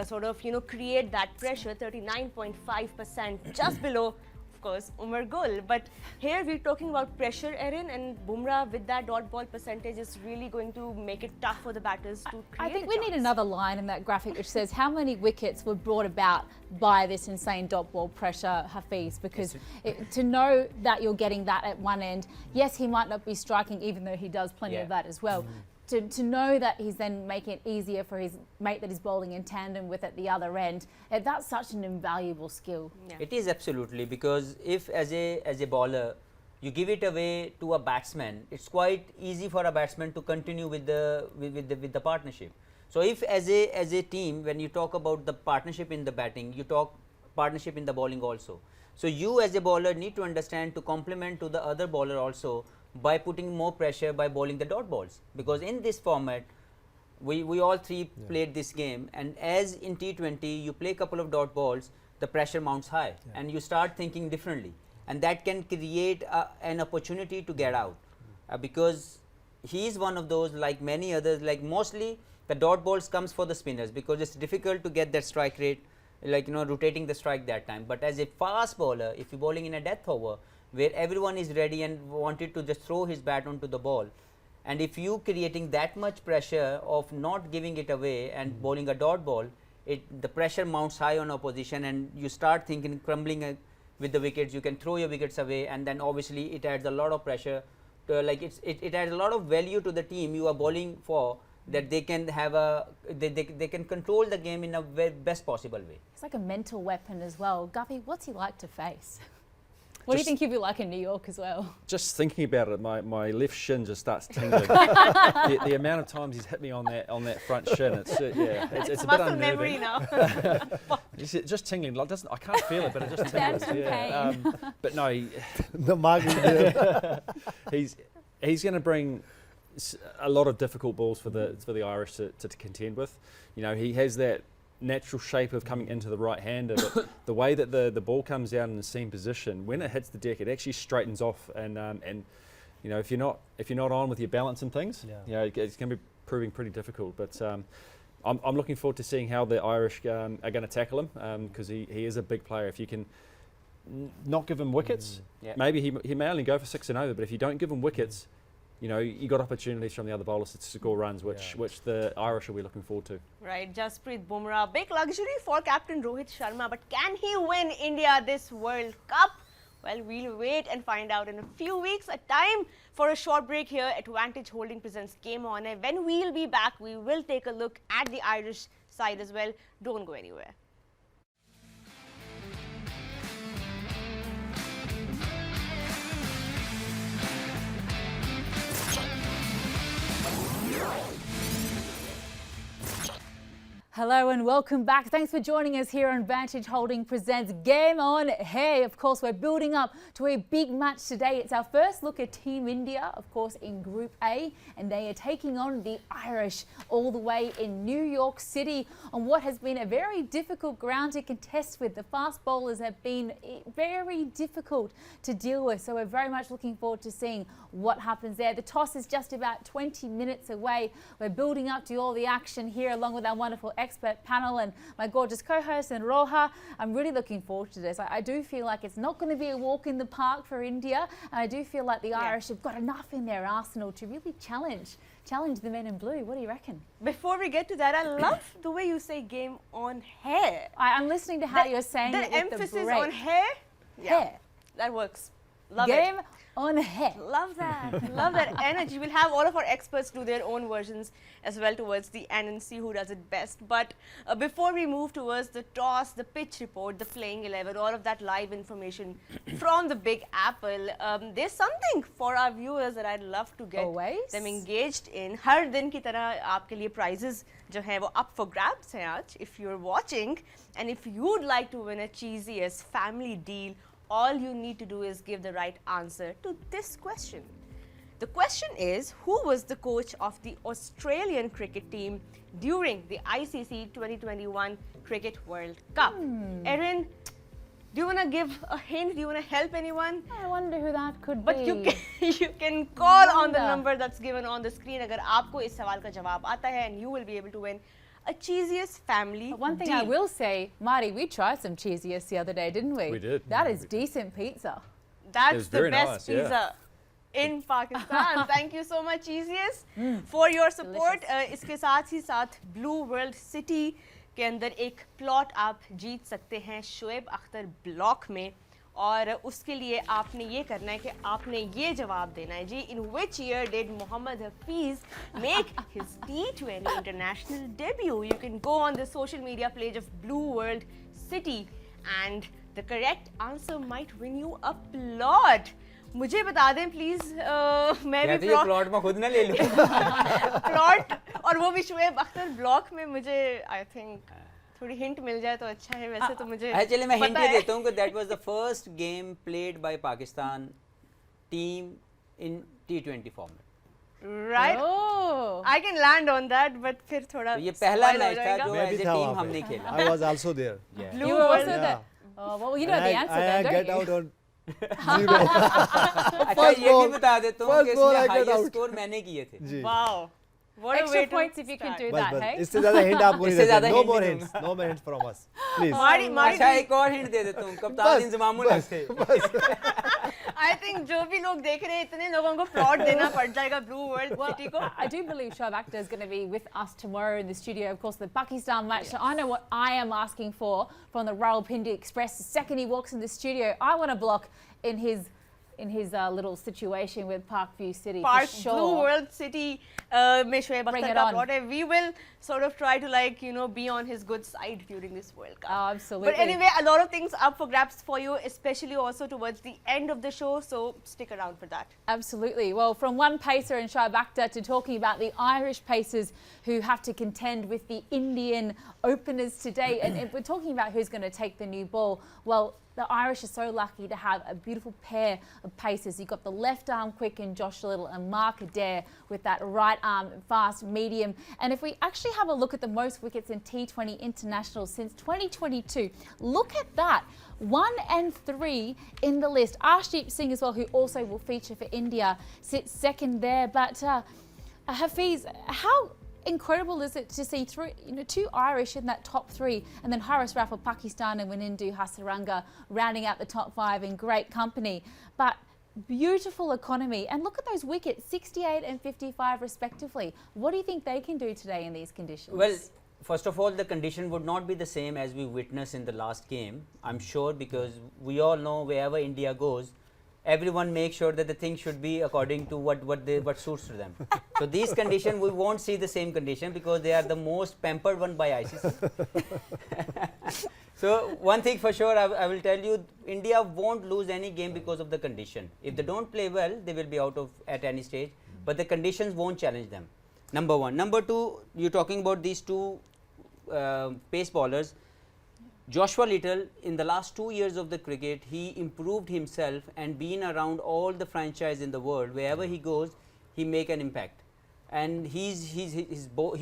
sort of, create that pressure. 39.5%, just below, of course, Umar Gul. But here we're talking about pressure, Erin, and Bumrah with that dot ball percentage is really going to make it tough for the batters to create I think a we need chance. another line in that graphic which says how many wickets were brought about by this insane dot ball pressure, Hafiz, because to know that you're getting that at one end, yes, he might not be striking, even though he does plenty of that as well. To know that he's then making it easier for his mate that he's bowling in tandem with at the other end, that's such an invaluable skill. Yeah. It is absolutely, because if as a bowler you give it away to a batsman, it's quite easy for a batsman to continue with the partnership. So if as a team, when you talk about the partnership in the batting, you talk partnership in the bowling also. So you as a bowler need to understand to complement to the other bowler also by putting more pressure by bowling the dot balls, because in this format we all three played this game, and as in T20 you play a couple of dot balls, the pressure mounts high and you start thinking differently, and that can create an opportunity to get out, because he is one of those, like many others, like mostly the dot balls comes for the spinners because it's difficult to get that strike rate, like rotating the strike that time. But as a fast bowler, if you're bowling in a death over where everyone is ready and wanted to just throw his bat onto the ball, and if you creating that much pressure of not giving it away and bowling a dot ball, the pressure mounts high on opposition and you start thinking crumbling with the wickets, you can throw your wickets away, and then obviously it adds a lot of pressure to, it adds a lot of value to the team you are bowling for, that they can have they can control the game in a best possible way. It's like a mental weapon as well. Guppy, what's he like to face? What do you think he'll be like in New York as well? Just thinking about it, my left shin just starts tingling. the amount of times he's hit me on that front shin, it's a bit muscle memory unnerving. now. Just tingling. Like, I can't feel it, but it just tingles. Yeah. But no, The mark is there. he's going to bring a lot of difficult balls for the Irish to contend with. He has that natural shape of coming into the right hander, but the way that the ball comes down in the seam position, when it hits the deck, it actually straightens off, and if you're not on with your balance and things, it's going to be proving pretty difficult. But I'm looking forward to seeing how the Irish are going to tackle him, because he is a big player. If you can not give him wickets, maybe he may only go for 6 and over, but if you don't give him wickets, you got opportunities from the other bowlers to score runs, which the Irish will be looking forward to. Right, Jasprit Bumrah, big luxury for captain Rohit Sharma, but can he win India this World Cup? Well, we'll wait and find out in a few weeks. A time for a short break here at Vantage Holding presents Game On Air. When we'll be back, we will take a look at the Irish side as well. Don't go anywhere. Hello and welcome back. Thanks for joining us here on Vantage Holding presents Game On. Hey, of course, we're building up to a big match today. It's our first look at Team India, of course, in Group A, and they are taking on the Irish all the way in New York City on what has been a very difficult ground to contest with. The fast bowlers have been very difficult to deal with, so we're very much looking forward to seeing what happens there. The toss is just about 20 minutes away. We're building up to all the action here along with our wonderful expert panel and my gorgeous co-host and Roha. I'm really looking forward to this. I do feel like it's not going to be a walk in the park for India, and I do feel like the Irish have got enough in their arsenal to really challenge the men in blue. What do you reckon? Before we get to that, I love the way you say game on hair. I'm listening to how you're saying it with emphasis the break. on hair. Hair. That works. Love Game it. on hair. Love that. Love that energy. We'll have all of our experts do their own versions as well towards the end and see who does it best. But before we move towards the toss, the pitch report, the playing 11, all of that live information from the Big Apple, there's something for our viewers that I'd love to get them engaged in. हर दिन की तरह आपके लिए prizes जो हैं वो up for grabs हैं आज. If you're watching and if you'd like to win a cheesiest family deal, all you need to do is give the right answer to this question. The question is, who was the coach of the Australian cricket team during the ICC 2021 Cricket World Cup? Erin, do you want to give a hint? Do you want to help anyone? I wonder who that could But be. you can call on the number that's given on the screen. अगर आपको इस सवाल का जवाब आता है, and you will be able to win a cheesiest family One thing deal. I will say, Marty, we tried some cheesiest the other day, didn't we? We did. That Yeah, is we did. decent pizza. That's was the very best nice, yeah. pizza in Pakistan. Thank you so much, Cheesiest, for your support. इसके साथ ही साथ Blue World City के अंदर एक plot आप जीत सकते हैं Shoaib Akhtar block में, और उसके लिए आपने ये करना है कि आपने ये जवाब देना है जी, in which year did Mohammad Hafeez make his T20 international debut. You can go on the social media page of Blue World City and the correct answer might win you a plot. मुझे बता दें प्लीज, मैं भी plot में खुद ना ले लूं. प्लॉट और वो भी शोएब अख्तर ब्लॉक में. मुझे आई थिंक थोड़ी हिंट मिल जाए तो अच्छा है. वैसे तो मुझे एक्चुअली मैं हिंट पता है. देता हूँ कि that was the first game played by Pakistan team in T20 format. Right, Oh. I can land on that, but फिर थोड़ा तो ये पहला spoil हो मैच था जाएगा. जो मैं भी एज ए था टीम वहाँ हमने पे. खेला. I was also there. Blue You were also World- there. Oh, well, you know the answer I then, get don't out you? on 0. अच्छा ये भी ball- बता देता हूँ first कि ball इसमें I get highest out. Score मैंने किए थे. जी. Wow. What a Extra way to points if you can start. do बस that, बस hey? इससे ज्यादा हिंट आपको नहीं इससे देते. ज्यादा No hint more नहीं hints. दूंगा. No more hints from us. Please. मारी अच्छा एक और हिंट दे देता हूँ. कप्तान इंजमामुल हक थे. आई थिंक जो भी लोग देख रहे हैं इतने लोगों को प्लॉट देना पड़ जाएगा ब्लू वर्ल्ड सिटी को. I do believe Shoaib Akhtar is going to be with us tomorrow in the studio. Of course, the Pakistan match. So I know what I am asking for from the Rawalpindi Express. The second he walks in the studio, I want a block in his little situation with Parkview City. Park for sure. Blue World City में Shoaib Bring Akhtar it का on. Plot है. We will sort of try to be on his good side during this World Cup. Oh, absolutely. But anyway, a lot of things up for grabs for you, especially also towards the end of the show. So stick around for that. Absolutely. Well, from one pacer in Shoaib Akhtar to talking about the Irish pacers who have to contend with the Indian openers today. And we're talking about who's going to take the new ball. Well, the Irish are so lucky to have a beautiful pair of pacers. You've got the left arm quick in Josh Little and Mark Adair with that right arm fast medium. And if we actually have a look at the most wickets in T20 international since 2022, look at that. 1 and 3 in the list. Arshdeep Singh as well, who also will feature for India, sits second there. But Hafiz, how incredible is it to see two Irish in that top 3, and then Haris Rauf of Pakistan and Wanindu Hasaranga rounding out the top 5 in great company. But beautiful economy, and look at those wickets, 68 and 55 respectively. What do you think they can do today in these conditions? Well, first of all, the condition would not be the same as we witnessed in the last game. I'm sure, because we all know wherever India goes, everyone makes sure that the thing should be according to what suits to them. So these conditions, we won't see the same condition because they are the most pampered one by ICC. So one thing for sure, I will tell you, India won't lose any game because of the condition. If they don't play well, they will be out of at any stage. But the conditions won't challenge them. Number one. Number two, you're talking about these two pace bowlers. Joshua Little, in the last 2 years of the cricket, he improved himself and been around all the franchise in the world. Wherever he goes, he make an impact. And he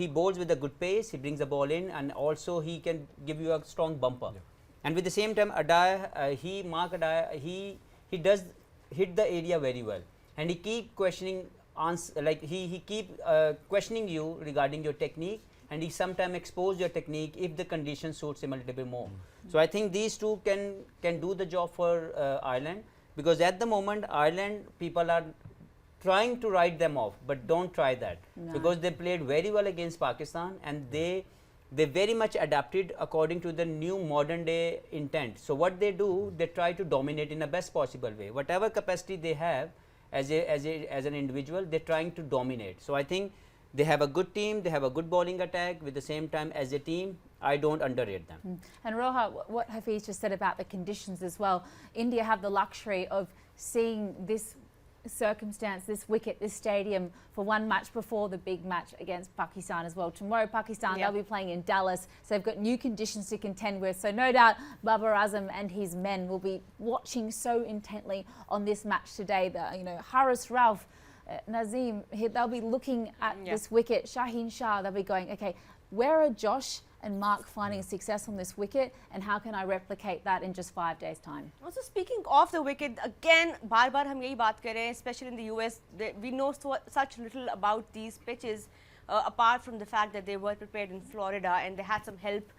bowls with a good pace, he brings the ball in, and also he can give you a strong bumper. Yeah. And with the same time, Mark Adair, he does hit the area very well. And he keep questioning, he keep questioning you regarding your technique, and he sometimes expose your technique if the condition suits him a little bit more. So I think these two can do the job for Ireland, because at the moment Ireland people are trying to write them off, but don't try that. No. Because they played very well against Pakistan, and they very much adapted according to the new modern day intent. So what they do, they try to dominate in the best possible way. Whatever capacity they have as an individual, they're trying to dominate. So I think they have a good team, they have a good bowling attack. With the same time, as a team, I don't underrate them. And Roha, what Hafiz just said about the conditions as well, India have the luxury of seeing this circumstance, this wicket, this stadium for one match before the big match against Pakistan as well. Tomorrow Pakistan, they'll be playing in Dallas, so they've got new conditions to contend with. So no doubt Babar Azam and his men will be watching so intently on this match today. Haris Rauf, Nazim, they'll be looking at this wicket. Shaheen Shah, they'll be going, okay, where are Josh and Mark finding success on this wicket, and how can I replicate that in just 5 days' time? Also, speaking of the wicket, again, बार-बार हम यही बात कर रहे हैं, especially in the US, we know such little about these pitches. apart from the fact that they were prepared in Florida and they had some help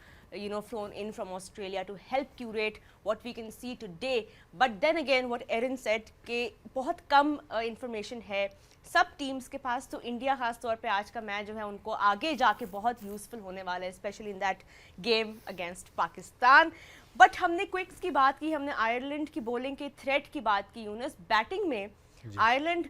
flown in from Australia to help curate what we can see today. But then again, what Erin said कि बहुत कम information है सब teams के पास, तो India खास तौर पे आज का मैच जो है उनको आगे जाके बहुत यूजफुल होने वाला है, specially in that game against Pakistan. But हमने क्विक्स की बात की, हमने आयरलैंड की बॉलिंग के थ्रेट की बात की. यूनुस, बैटिंग में आयरलैंड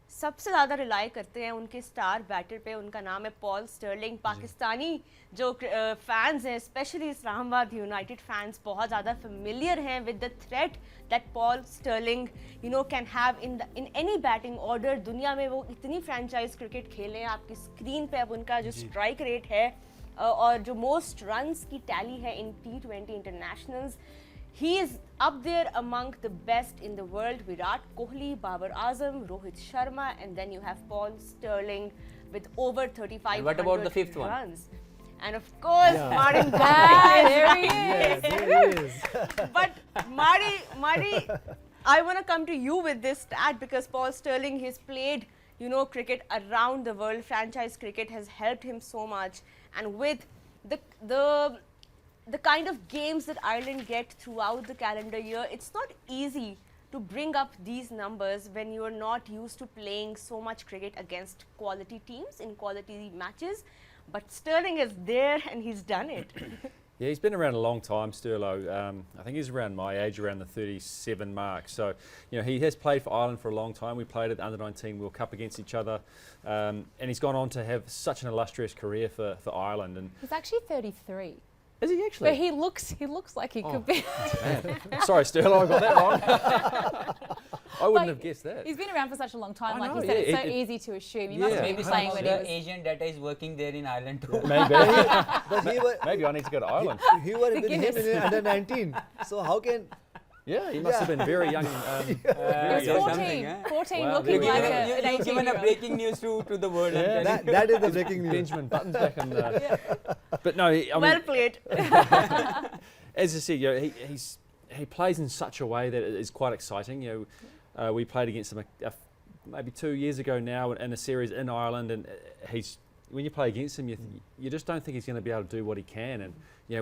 सबसे ज़्यादा रिलाई करते हैं उनके स्टार बैटर पे, उनका नाम है पॉल स्टर्लिंग. पाकिस्तानी जो फैंस हैं, स्पेशली इस्लामाबाद यूनाइटेड फैंस, बहुत ज़्यादा फेमिलियर हैं with the threat that Paul Stirling can have in any batting order. दुनिया में वो इतनी फ्रेंचाइज क्रिकेट खेले हैं, आपकी स्क्रीन पे अब उनका जो स्ट्राइक रेट है और जो मोस्ट रन्स की टैली है इन T20 internationals, he is up there among the best in the world. Virat Kohli, Babar Azam, Rohit Sharma, and then you have Paul Stirling with over 3,500 what about the fifth one? runs. And of course, Martin There he is. Yes, there is. But Marty, I want to come to you with this stat because Paul Stirling, he's played, cricket around the world. Franchise cricket has helped him so much, and with the kind of games that Ireland get throughout the calendar year, it's not easy to bring up these numbers when you are not used to playing so much cricket against quality teams in quality matches. But Stirling is there and he's done it. Yeah, he's been around a long time, Stirlo. I think he's around my age, around the 37 mark. So, he has played for Ireland for a long time. We played at the Under-19 World Cup against each other. And he's gone on to have such an illustrious career for Ireland. And He's actually 33. is he actually? But he looks like he could be. Man. Sorry, Stirlo, I got that wrong. I wouldn't have guessed that. He's been around for such a long time. I Like know, you said, yeah, it's so easy to assume. He must Yeah. have been Maybe playing some when of he the was. Asian data is working there in Ireland too. Maybe. But he was, Maybe I need to go to Ireland. he was with him in under 19. So how can Yeah, he must have been very young. He was Yeah, 14, something, eh? 14 Wow, looking there we like go. an You've given a 18-year-old. breaking news to the world. I'm Yeah. telling you. that is the breaking news. Benjamin Button's back in But no, I mean, Well played. as I said, he plays in such a way that it is quite exciting. We played against him maybe 2 years ago now in a series in Ireland, and when you play against him, you just don't think he's going to be able to do what he can. And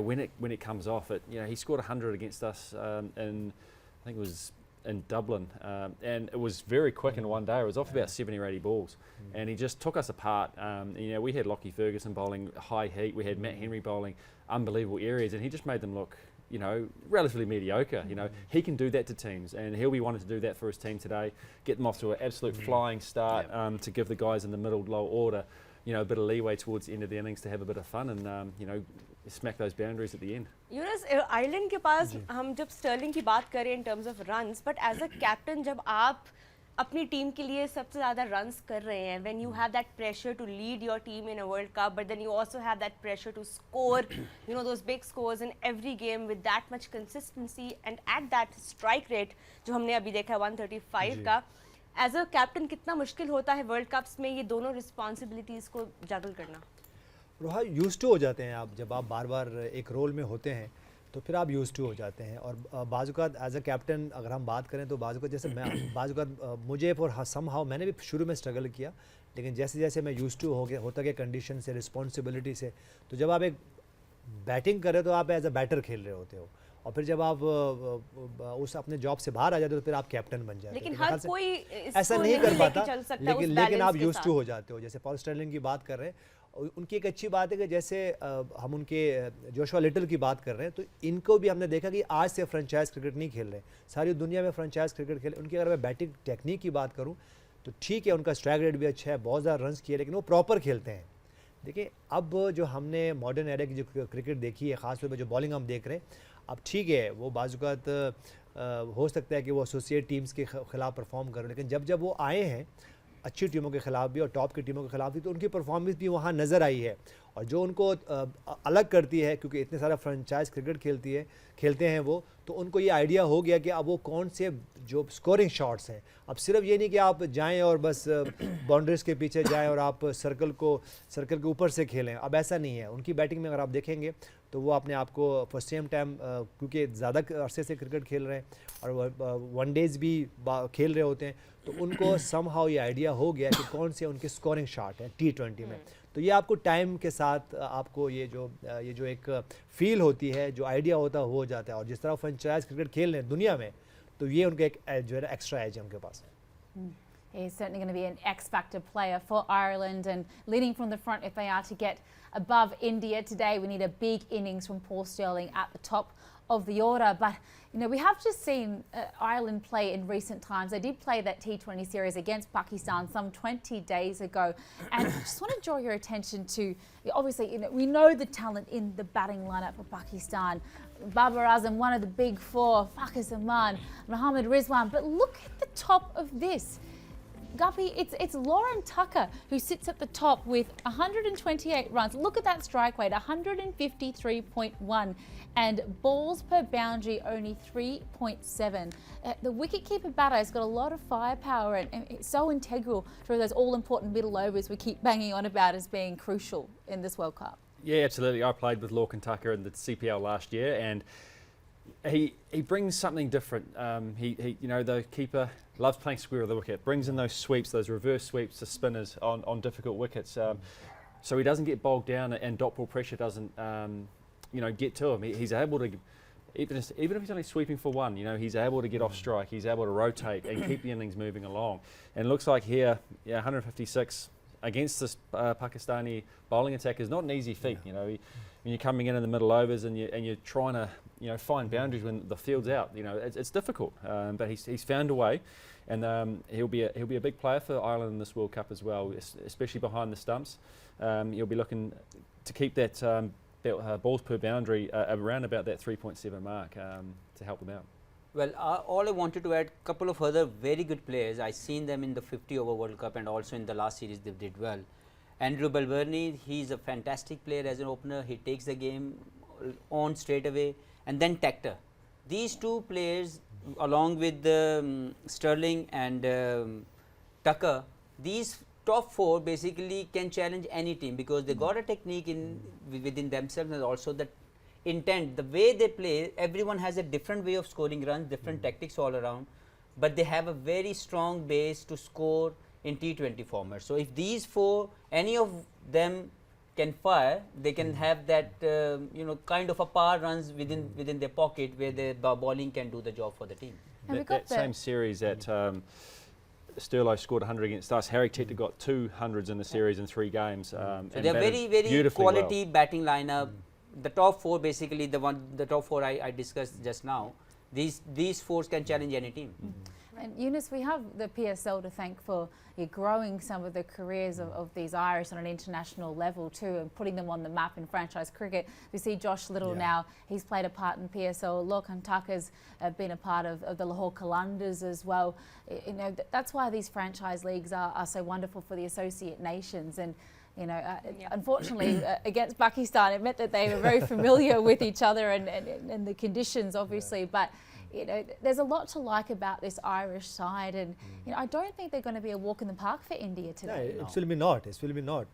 when it comes off, he scored 100 against us in, I think it was in Dublin, and it was very quick in one day. It was off about 70 or 80 balls, and he just took us apart. We had Lockie Ferguson bowling high heat, we had Matt Henry bowling unbelievable areas, and he just made them look relatively mediocre. He can do that to teams, and he'll be wanting to do that for his team today, get them off to an absolute flying start, to give the guys in the middle low order a bit of leeway towards the end of the innings to have a bit of fun and smack those boundaries at the end. Ireland के पास हम जब Stirling की बात करें in terms of runs, but as a captain जब आप अपनी टीम के लिए सबसे ज़्यादा रन्स कर रहे हैं, when you have that pressure to lead your team in a World Cup, but then you also have that pressure to score those big scores in every game with that much consistency and at that strike rate जो हमने अभी देखा 135 का, as a captain कितना मुश्किल होता है world cups में ये दोनों रिस्पॉन्सिबिलिटीज़ को जगल करना? रोहा यूज टू हो जाते हैं आप, जब आप बार बार एक रोल में होते हैं तो फिर आप यूज टू हो जाते हैं. और बाज़-औक़ात एज अ कैप्टन अगर हम बात करें तो बाज़-औक़ात जैसे मैं बाज़-औक़ात मुझे फॉर समहाउ मैंने भी शुरू में स्ट्रगल किया, लेकिन जैसे जैसे मैं यूज टू होता गया कंडीशन से, रिस्पॉन्सिबिलिटी से, तो जब आप एक बैटिंग कर रहे हो तो आप एज अ बैटर खेल रहे होते हो, और फिर जब आप उस अपने जॉब से बाहर आ जाते हो तो फिर आप कैप्टन बन जाते हो. लेकिन हर कोई ऐसा नहीं कर पाता, चल सकता है लेकिन आप यूज टू हो जाते हो. जैसे पॉल स्टर्लिंग की बात कर रहे हैं, उनकी एक अच्छी बात है कि जैसे हम उनके जोशुआ लिटल की बात कर रहे हैं, तो इनको भी हमने देखा कि आज से फ्रेंचाइज क्रिकेट नहीं खेल रहे, सारी दुनिया में फ्रेंचाइज क्रिकेट खेले. उनकी अगर मैं बैटिंग टेक्निक की बात करूं तो ठीक है, उनका स्ट्राइक रेट भी अच्छा है, बहुत ज़्यादा रन्स किए, लेकिन वो प्रॉपर खेलते हैं. देखिए अब जो हमने मॉडर्न एरा की जो क्रिकेट देखी है, ख़ासतौर पर जो बॉलिंग हम देख रहे हैं, अब ठीक है वो बाज़-औक़ात हो सकता है कि वो एसोसिएट टीम्स के ख़िलाफ़ परफॉर्म करें, लेकिन जब वो आए हैं अच्छी टीमों के ख़िलाफ़ भी और टॉप की टीमों के ख़िलाफ़ भी, तो उनकी परफॉर्मेंस भी वहाँ नज़र आई है. और जो उनको अलग करती है, क्योंकि इतने सारा फ्रेंचाइज क्रिकेट खेलते हैं वो, तो उनको ये आइडिया हो गया कि अब वो कौन से जो स्कोरिंग शॉट्स हैं. अब सिर्फ ये नहीं कि आप जाएं और बस बाउंड्रीज के पीछे जाएं और आप सर्कल के ऊपर से खेलें, अब ऐसा नहीं है. उनकी बैटिंग में अगर आप देखेंगे तो वो अपने आप को फॉर सेम टाइम क्योंकि ज़्यादा अरसे से क्रिकेट खेल रहे हैं और वनडेज़ भी खेल रहे होते हैं, तो उनको समहाउ ये आइडिया हो गया कि कौन से उनके स्कोरिंग शॉट हैं T20 में। तो ये आपको टाइम के साथ आपको ये जो एक फील होती है, जो आइडिया होता है, हो जाता है। और जिस तरह फ्रेंचाइज क्रिकेट खेल रहे हैं दुनिया में, तो ये उनका एक जो है ना एक्स्ट्रा एज है उनके पास। He's certainly going to be an X-factor player for Ireland and leading from the front if they are to get above India today. We need a big innings from Paul Stirling at the top of the order. But, you know, we have just seen Ireland play in recent times. They did play that T20 series against Pakistan some 20 days ago. And I just want to draw your attention to, obviously, you know, we know the talent in the batting lineup for Pakistan. Babar Azam, one of the big four, Fakhar Zaman, Mohammad Rizwan. But look at the top of this. Guppy, it's Lauren Tucker who sits at the top with 128 runs. Look at that strike rate, 153.1, and balls per boundary only 3.7. The wicketkeeper batter has got a lot of firepower and it's so integral through those all-important middle overs we keep banging on about as being crucial in this World Cup. Yeah, absolutely. I played with Lorcan Tucker in the CPL last year, and he brings something different. He you know, the keeper loves playing square of the wicket, brings in those sweeps, those reverse sweeps to spinners on difficult wickets. So he doesn't get bogged down, and dot ball pressure doesn't you know, get to him. He's able to, even if he's only sweeping for one, you know, he's able to get off strike. He's able to rotate and keep the innings moving along. And it looks like here, yeah, 156 against this Pakistani bowling attack is not an easy feat. You know, when you're coming in the middle overs and you're trying to, you know, find boundaries when the field's out. You know, it's difficult, but he's found a way, and he'll be a big player for Ireland in this World Cup as well, especially behind the stumps. He'll be looking to keep that balls per boundary around about that 3.7 mark to help them out. Well, all I wanted to add, couple of other very good players. I seen them in the 50 over World Cup and also in the last series they did well. Andrew Balbirnie, he's a fantastic player as an opener. He takes the game on straight away. And then Tactor. These two players, along with Stirling and Tucker, these top four basically can challenge any team because they got a technique within themselves, and also the intent, the way they play. Everyone has a different way of scoring runs, different tactics all around, but they have a very strong base to score in T20 format. So if these four, any of them can fire, they can have that you know, kind of a power runs within their pocket where the bowling can do the job for the team. That same series that Stirling scored 100 against us, Harry Tector got 200s in the series in 3 games. So they're very quality batting lineup. The top four, basically the top four I discussed just now, these fours can challenge any team. And Eunice, we have the PSL to thank for growing some of the careers of these Irish on an international level too, and putting them on the map in franchise cricket. We see Josh Little now, he's played a part in PSL. Lorcan Tucker's been a part of the Lahore Qalandars as well. You know, that's why these franchise leagues are so wonderful for the associate nations. And you know, unfortunately, against Pakistan, it meant that they were very familiar with each other and the conditions, obviously. But you know, there's a lot to like about this Irish side, and you know, I don't think they're going to be a walk in the park for India today. No, it will be not. It will be not.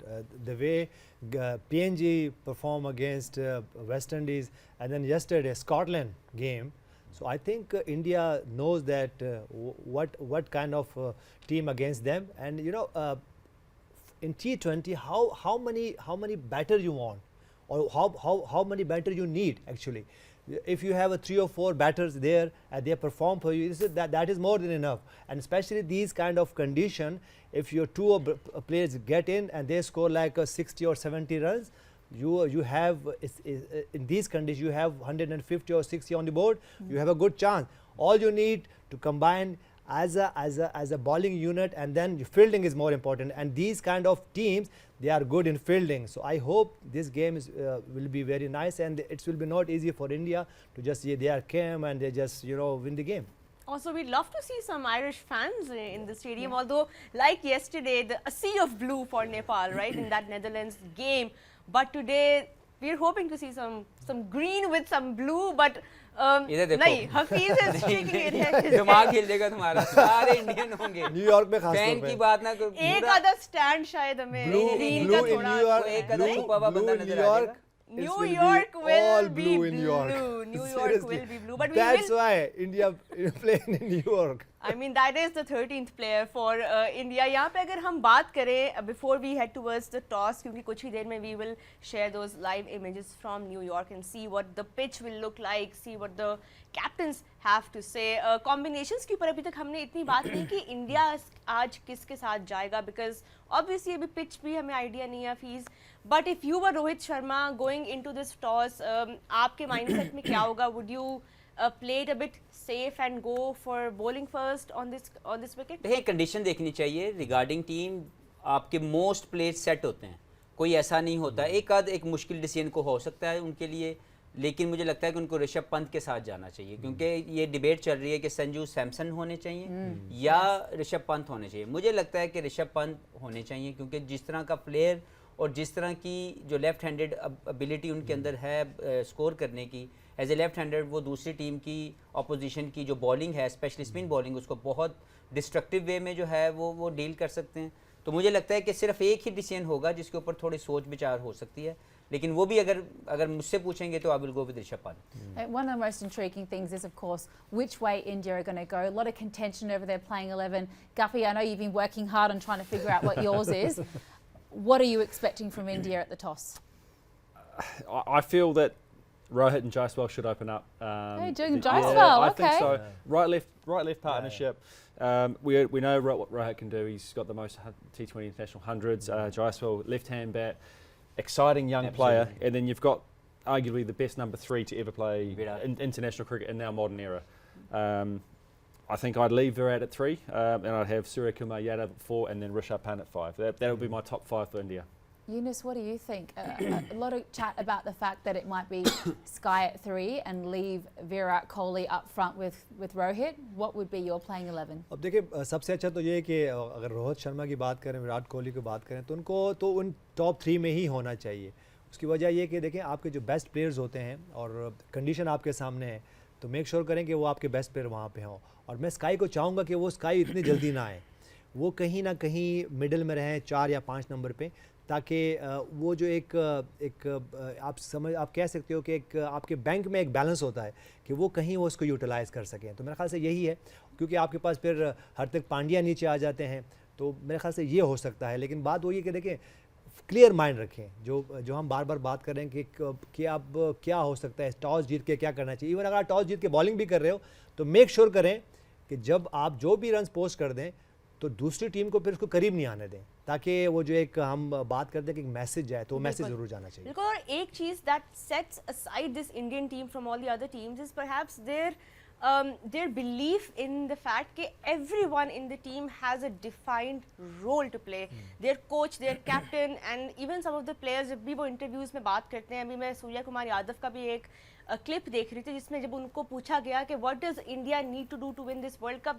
The way PNG perform against West Indies, and then yesterday Scotland game. So I think India knows that what kind of team against them, and you know, in T20, how many batter you want, or how many batter you need actually. If you have 3 or 4 batters there and they perform for you, that is more than enough. And especially these kind of condition, if your 2 players get in and they score like 60 or 70 runs, you have in these conditions you have 150 or 60 on the board. You have a good chance. All you need to combine as a bowling unit, and then fielding is more important. And these kind of teams, they are good in fielding. So I hope this game will be very nice, and it will be not easy for India to just they are calm and they just, you know, win the game. Also, we'd love to see some Irish fans in the stadium, although like yesterday, a sea of blue for Nepal, right, in that Netherlands game. But today, we're hoping to see some green with some blue, but नहीं, Hafiz is shaking his head. दिमाग हिल देगा तुम्हारा, सारे Indian होंगे। New York में खास तौर पे। फैन की बात ना करो। एक आधा स्टैंड शायद हमें ग्रीन का थोड़ा एक आधा छुपा हुआ बंदा नजर आ जाएगा। New will be York will all be blue in New York. blue. New York Seriously. will be blue. But That's we will. why India playing in New York. I mean, that is the 13th player for India. यहाँ पे अगर हम बात करें before we head towards the toss, क्योंकि कुछ ही देर में we will share those live images from New York and see what the pitch will look like, see what the captains have to say. Combinations के ऊपर अभी तक हमने इतनी बात नहीं की इंडिया आज किसके साथ जाएगा, because obviously अभी pitch भी हमें idea नहीं है fees. But if you were Rohit Sharma going into this toss, आपके mindset में क्या होगा? Would you play it a bit safe and go for bowling first on this wicket? देखिए कंडीशन देखनी चाहिए रिगार्डिंग टीम. आपके मोस्ट प्लेस सेट होते हैं, कोई ऐसा नहीं होता. एक मुश्किल डिसीजन को हो सकता है उनके लिए, लेकिन मुझे लगता है कि उनको ऋषभ पंत के साथ जाना चाहिए, क्योंकि ये डिबेट चल रही है कि संजू सैमसन होने चाहिए या ऋषभ पंत होने चाहिए. मुझे लगता है कि ऋषभ पंत होने चाहिए, क्योंकि जिस तरह का प्लेयर और जिस तरह की जो लेफ्ट हैंडेड एबिलिटी उनके अंदर है स्कोर करने की, एज ए लेफ्ट हैंडेड वो दूसरी टीम की ऑपोजिशन की जो बॉलिंग है, स्पेशली स्पिन बॉलिंग, उसको बहुत डिस्ट्रक्टिव वे में जो है वो डील कर सकते हैं. तो मुझे लगता है कि सिर्फ एक ही डिसीजन होगा जिसके ऊपर थोड़ी सोच विचार हो सकती है, लेकिन वो भी अगर मुझसे पूछेंगे तो I will go with Rishabh Pant. One of the most intriguing things is, of course, which way India are going to go. A lot of contention over their playing 11. Guppy, I know you've been working hard on trying to figure out what yours is. What are you expecting from India at the toss? I feel that Rohit and Jaiswal should open up. Hey, doing Jaiswal, I think okay. so. Right left partnership. We know what Rohit can do. He's got the most T20 international hundreds. Jaiswal, left hand bat, exciting young player, and then you've got arguably the best number 3 to ever play international cricket in our modern era. I think I'd leave Virat at 3, and I'd have Suryakumar Yadav at 4, and then Rishabh Pant at 5. That would be my top 5 for India. Yunus, what do you think? A lot of chat about the fact that it might be Sky at 3 and leave Virat Kohli up front with Rohit. What would be your playing 11? अब देखिए सबसे अच्छा तो ये है कि अगर रोहित शर्मा की बात करें, विराट कोहली की बात करें, तो उनको तो उन टॉप 3 में ही होना चाहिए. उसकी वजह ये कि देखें आपके जो बेस्ट प्लेयर्स होते हैं और कंडीशन आपके सामने है, तो मेक श्योर करें कि वो आपके बेस्ट प्लेयर वहाँ पे हों. और मैं स्काई को चाहूँगा कि वो स्काई इतनी जल्दी ना आए, वो कहीं ना कहीं मिडिल में रहें 4 या 5 नंबर पे, ताकि वो जो एक आप कह सकते हो कि एक आपके बैंक में एक बैलेंस होता है कि वो कहीं वो उसको यूटिलाइज़ कर सकें. तो मेरे ख्याल से यही है, क्योंकि आपके पास फिर हार्दिक पांड्या नीचे आ जाते हैं, तो मेरे ख्याल से ये हो सकता है. लेकिन बात वही है कि देखें क्लियर माइंड रखें, जो हम बार बार बात कर रहे हैं कि अब क्या हो सकता है, टॉस जीत के क्या करना चाहिए. इवन अगर आप टॉस जीत के बॉलिंग भी कर रहे हो तो मेक श्योर करें कि जब आप जो भी रन पोस्ट कर दें तो दूसरी टीम को फिर उसको करीब नहीं आने दें, ताकि वो जो एक हम बात करते हैं कि एक मैसेज जाए, तो वो मैसेज जरूर जाना चाहिए. बिल्कुल. और एक चीज़ that sets aside this Indian team from all the other teams is perhaps their belief in the fact that everyone in the team has a defined role to play. Their coach, their captain, and even some of the players, जब भी वो interviews में बात करते हैं, अभी मैं सूर्या कुमार यादव का भी एक क्लिप देख रही थी जिसमें जब उनको पूछा गया कि what does India need to do to win this World Cup,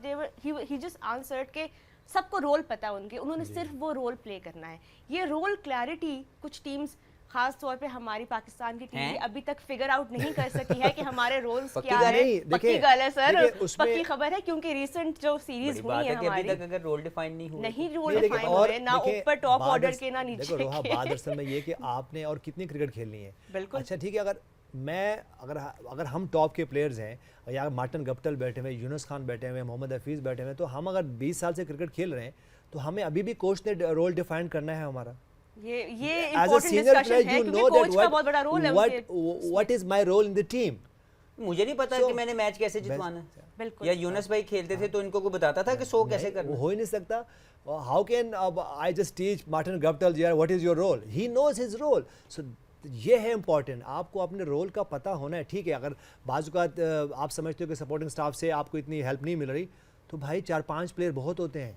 he just answered कि सबको रोल पता है उनके, उन्होंने सिर्फ वो रोल प्ले करना है. ये रोल क्लैरिटी कुछ टीम्स, खास तौर पे हमारी पाकिस्तान की टीम अभी तक फिगर आउट नहीं कर सकी है कि हमारे रोल्स क्या है. पक्की गल है सर, पक्की खबर है, क्योंकि रीसेंट जो सीरीज हुई है हमारी, अभी तक अगर रोल डिफाइन नहीं रोल डिफाइन हुए, ना ऊपर टॉप ऑर्डर के ना नीचे के. बात असल में ये कि आपने और कितनी क्रिकेट खेलनी है. बिल्कुल. अच्छा ठीक है, अगर हम टॉप के प्लेयर्स हैं, या मार्टिन गप्टिल बैठे हुए, यूनुस खान बैठे हुए, मोहम्मद हफीज़ बैठे हुए, तो हम अगर 20 साल से क्रिकेट खेल रहे हैं तो हमें अभी भी कोच ने रोल डिफाइन करना है हमारा. ये इंपॉर्टेंट डिस्कशन है, क्योंकि कोच का बहुत बड़ा रोल है. What is my role in the team? मुझे नहीं पता कि मैंने मैच कैसे जितवाना है. बिल्कुल. या यूनुस भाई खेलते थे तो इनको कोई बताता था कि 100 कैसे करना. वो हो ही नहीं सकता. How can I just teach Martin Guptill यार what is your role? He knows his role. So ये है इम्पॉर्टेंट, आपको अपने रोल का पता होना है. ठीक है, अगर बाजू का आप समझते हो कि सपोर्टिंग स्टाफ से आपको इतनी हेल्प नहीं मिल रही, तो भाई 4-5 प्लेयर बहुत होते हैं,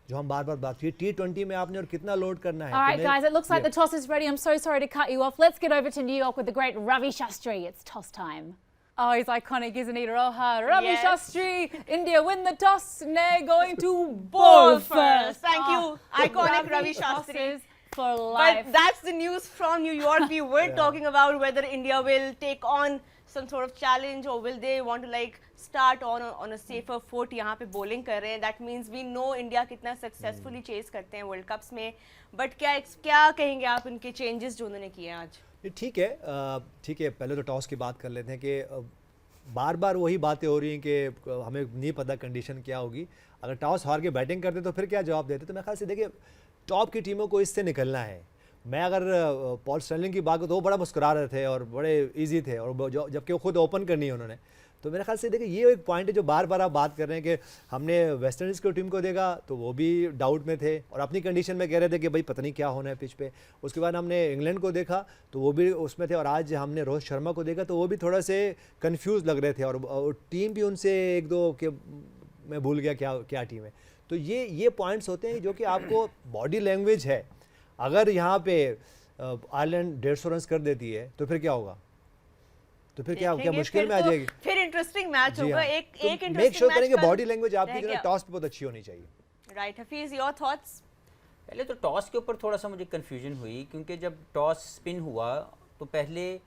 जो हम बार बार बात की. T20 में आपने और कितना लोड करना है. All right, guys, it looks like the toss is ready. I'm so sorry to cut you off. Let's get over to New York with the great Ravi Shastri. It's toss time. Oh, he's iconic, isn't he, Roha? Ravi Shastri, India win the toss and they're going to bowl first. Thank you, iconic Ravi Shastri. For life. But that's the news from New York. We were talking about whether India will take on some sort of challenge or will they want to start on a safer foot. यहाँ पे bowling कर रहे हैं. That means we know India कितना successfully chase करते हैं World Cups में. But क्या कहेंगे आप इनके changes जो उन्होंने किए आज? ठीक है, ठीक है। पहले तो टॉस की बात कर लेते हैं कि बार बार वही बातें हो रही हैं कि हमें नहीं पता कंडीशन क्या होगी। अगर टॉस हार के बैटिंग करते तो फिर क्या जवाब देते? तो मेरे ख्याल से देखिए, टॉप की टीमों को इससे निकलना है। मैं अगर पॉल स्टर्लिंग की बात करूँ तो वो बड़ा मुस्कुरा रहे थे और बड़े इजी थे, और जबकि वो खुद ओपन करनी है उन्होंने। तो मेरे ख्याल से देखिए, ये एक पॉइंट है जो बार बार आप बात कर रहे हैं कि हमने वेस्ट इंडीज़ की टीम को देखा तो वो भी डाउट में थे और अपनी कंडीशन में कह रहे थे कि भाई पता नहीं क्या होना है पिच पे। उसके बाद हमने इंग्लैंड को देखा तो वो भी उसमें थे, और आज हमने रोहित शर्मा को देखा तो वो भी थोड़ा से कंफ्यूज लग रहे थे, और टीम भी उनसे एक दो कि मैं भूल गया क्या क्या टीम है। तो ये पॉइंट्स होते हैं जो कि आपको बॉडी लैंग्वेज है। अगर यहाँ पे आयरलैंड 150 रन कर देती है तो फिर क्या होगा? तो फिर क्या मुश्किल में आ जाएगी? फिर इंटरेस्टिंग मैच होगा। एक इंटरेस्टिंग मेक श्योर करेंगे मैच बॉडी लैंग्वेज आपकी जो है टॉस पे बहुत अच्छी होनी चाहिए। Right Hafeez, your thoughts? पहले तो टॉस के ऊपर थोड़ा सा मुझे कन्फ्यूजन हुई, क्योंकि जब टॉस स्पिन हुआ तो पहले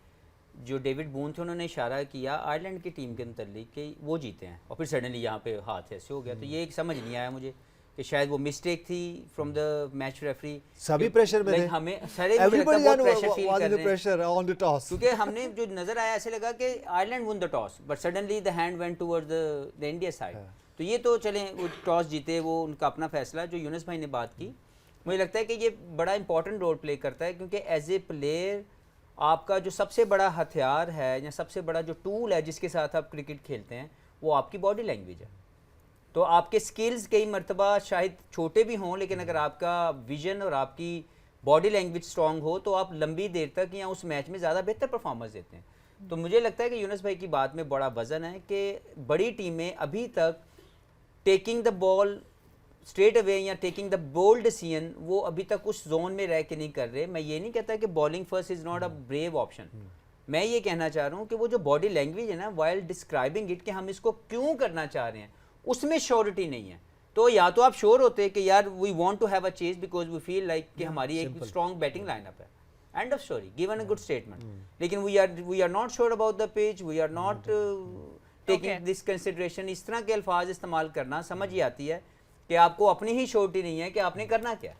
जो डेविड बून थे उन्होंने इशारा किया आयरलैंड की टीम के मुतालिक कि वो जीते हैं, और फिर सडनली यहाँ पे हाथ ऐसे हो गया। तो ये एक समझ नहीं आया मुझे कि शायद वो मिस्टेक थी फ्रॉम द मैच रेफरी। सभी प्रेशर में थे, हमें सारे प्रेशर ऑन द टॉस, क्योंकि हमने जो नजर आया ऐसे लगा कि Ireland one the toss but suddenly the hand went towards the India side. तो ये तो चलें, वो टॉस जीते, वो उनका अपना फैसला। जो यूनुस भाई ने बात की, मुझे लगता है कि ये बड़ा इंपॉर्टेंट रोल प्ले करता है, क्योंकि एज ए प्लेयर आपका जो सबसे बड़ा हथियार है या सबसे बड़ा जो टूल है जिसके साथ आप क्रिकेट खेलते हैं वो आपकी बॉडी लैंग्वेज है। तो आपके स्किल्स कई मरतबा शायद छोटे भी हों, लेकिन अगर आपका विजन और आपकी बॉडी लैंग्वेज स्ट्रांग हो तो आप लंबी देर तक या उस मैच में ज़्यादा बेहतर परफॉर्मेंस देते हैं। तो मुझे लगता है कि यूनुस भाई की बात में बड़ा वजन है कि बड़ी टीमें अभी तक taking the ball straight away या टेकिंग द बोल्ड डिसीजन वो अभी तक उस जोन में रह के नहीं कर रहे। मैं ये नहीं कहता कि bowling first is not a brave option. मैं ये कहना चाह रहा हूँ कि वो जो बॉडी लैंग्वेज है ना, वाइल डिस्क्राइबिंग इट कि हम इसको क्यों करना चाह रहे हैं, उसमें श्योरिटी नहीं है। तो या तो आप श्योर होते हैं कि यार we want to have a chase because we feel like कि हमारी एक स्ट्रॉन्ग बैटिंग लाइनअप है, and of story, given a good statement. लेकिन we are not sure about the pitch, we are not taking this consideration. इस तरह के अल्फाज इस्तेमाल करना समझ ही आती है कि आपको अपनी ही श्योरिटी नहीं है कि आपने करना क्या।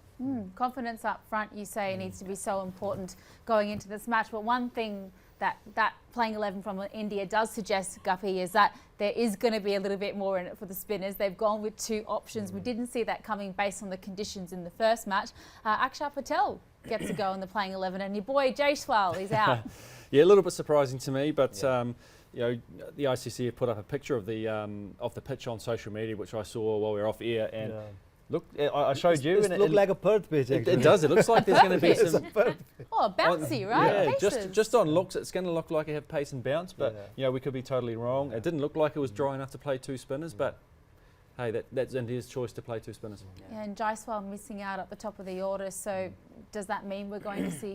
Confidence up front, you say, needs to be so important going into this match. But one thing that playing 11 from India does suggest, Guppy, is that there is going to be a little bit more in it for the spinners. They've gone with two options. We didn't see that coming based on the conditions in the first match. Akshar Patel gets to go in the playing 11, and your boy Jaiswal is out. Yeah, a little bit surprising to me, but you know, the ICC have put up a picture of the pitch on social media, which I saw while we were off air, and look, I showed you, and it looked like a Perth pitch. It does. It looks like there's going to be some. Oh, bouncy, right? Yeah, just on looks, it's going to look like it have pace and bounce, but you know, we could be totally wrong. It didn't look like it was dry enough to play two spinners, but hey, that's India's choice to play two spinners. Yeah, and Jaiswal missing out at the top of the order, so does that mean we're going to see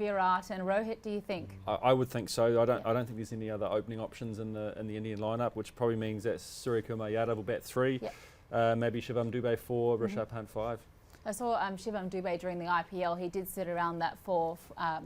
Virat and Rohit, do you think? I would think so. I don't think there's any other opening options in the Indian lineup, which probably means that Suryakumar Yadav will bat 3. Yep. Maybe Shivam Dube 4, Rishabh Pant 5. I saw Shivam Dube during the IPL. He did sit around that 4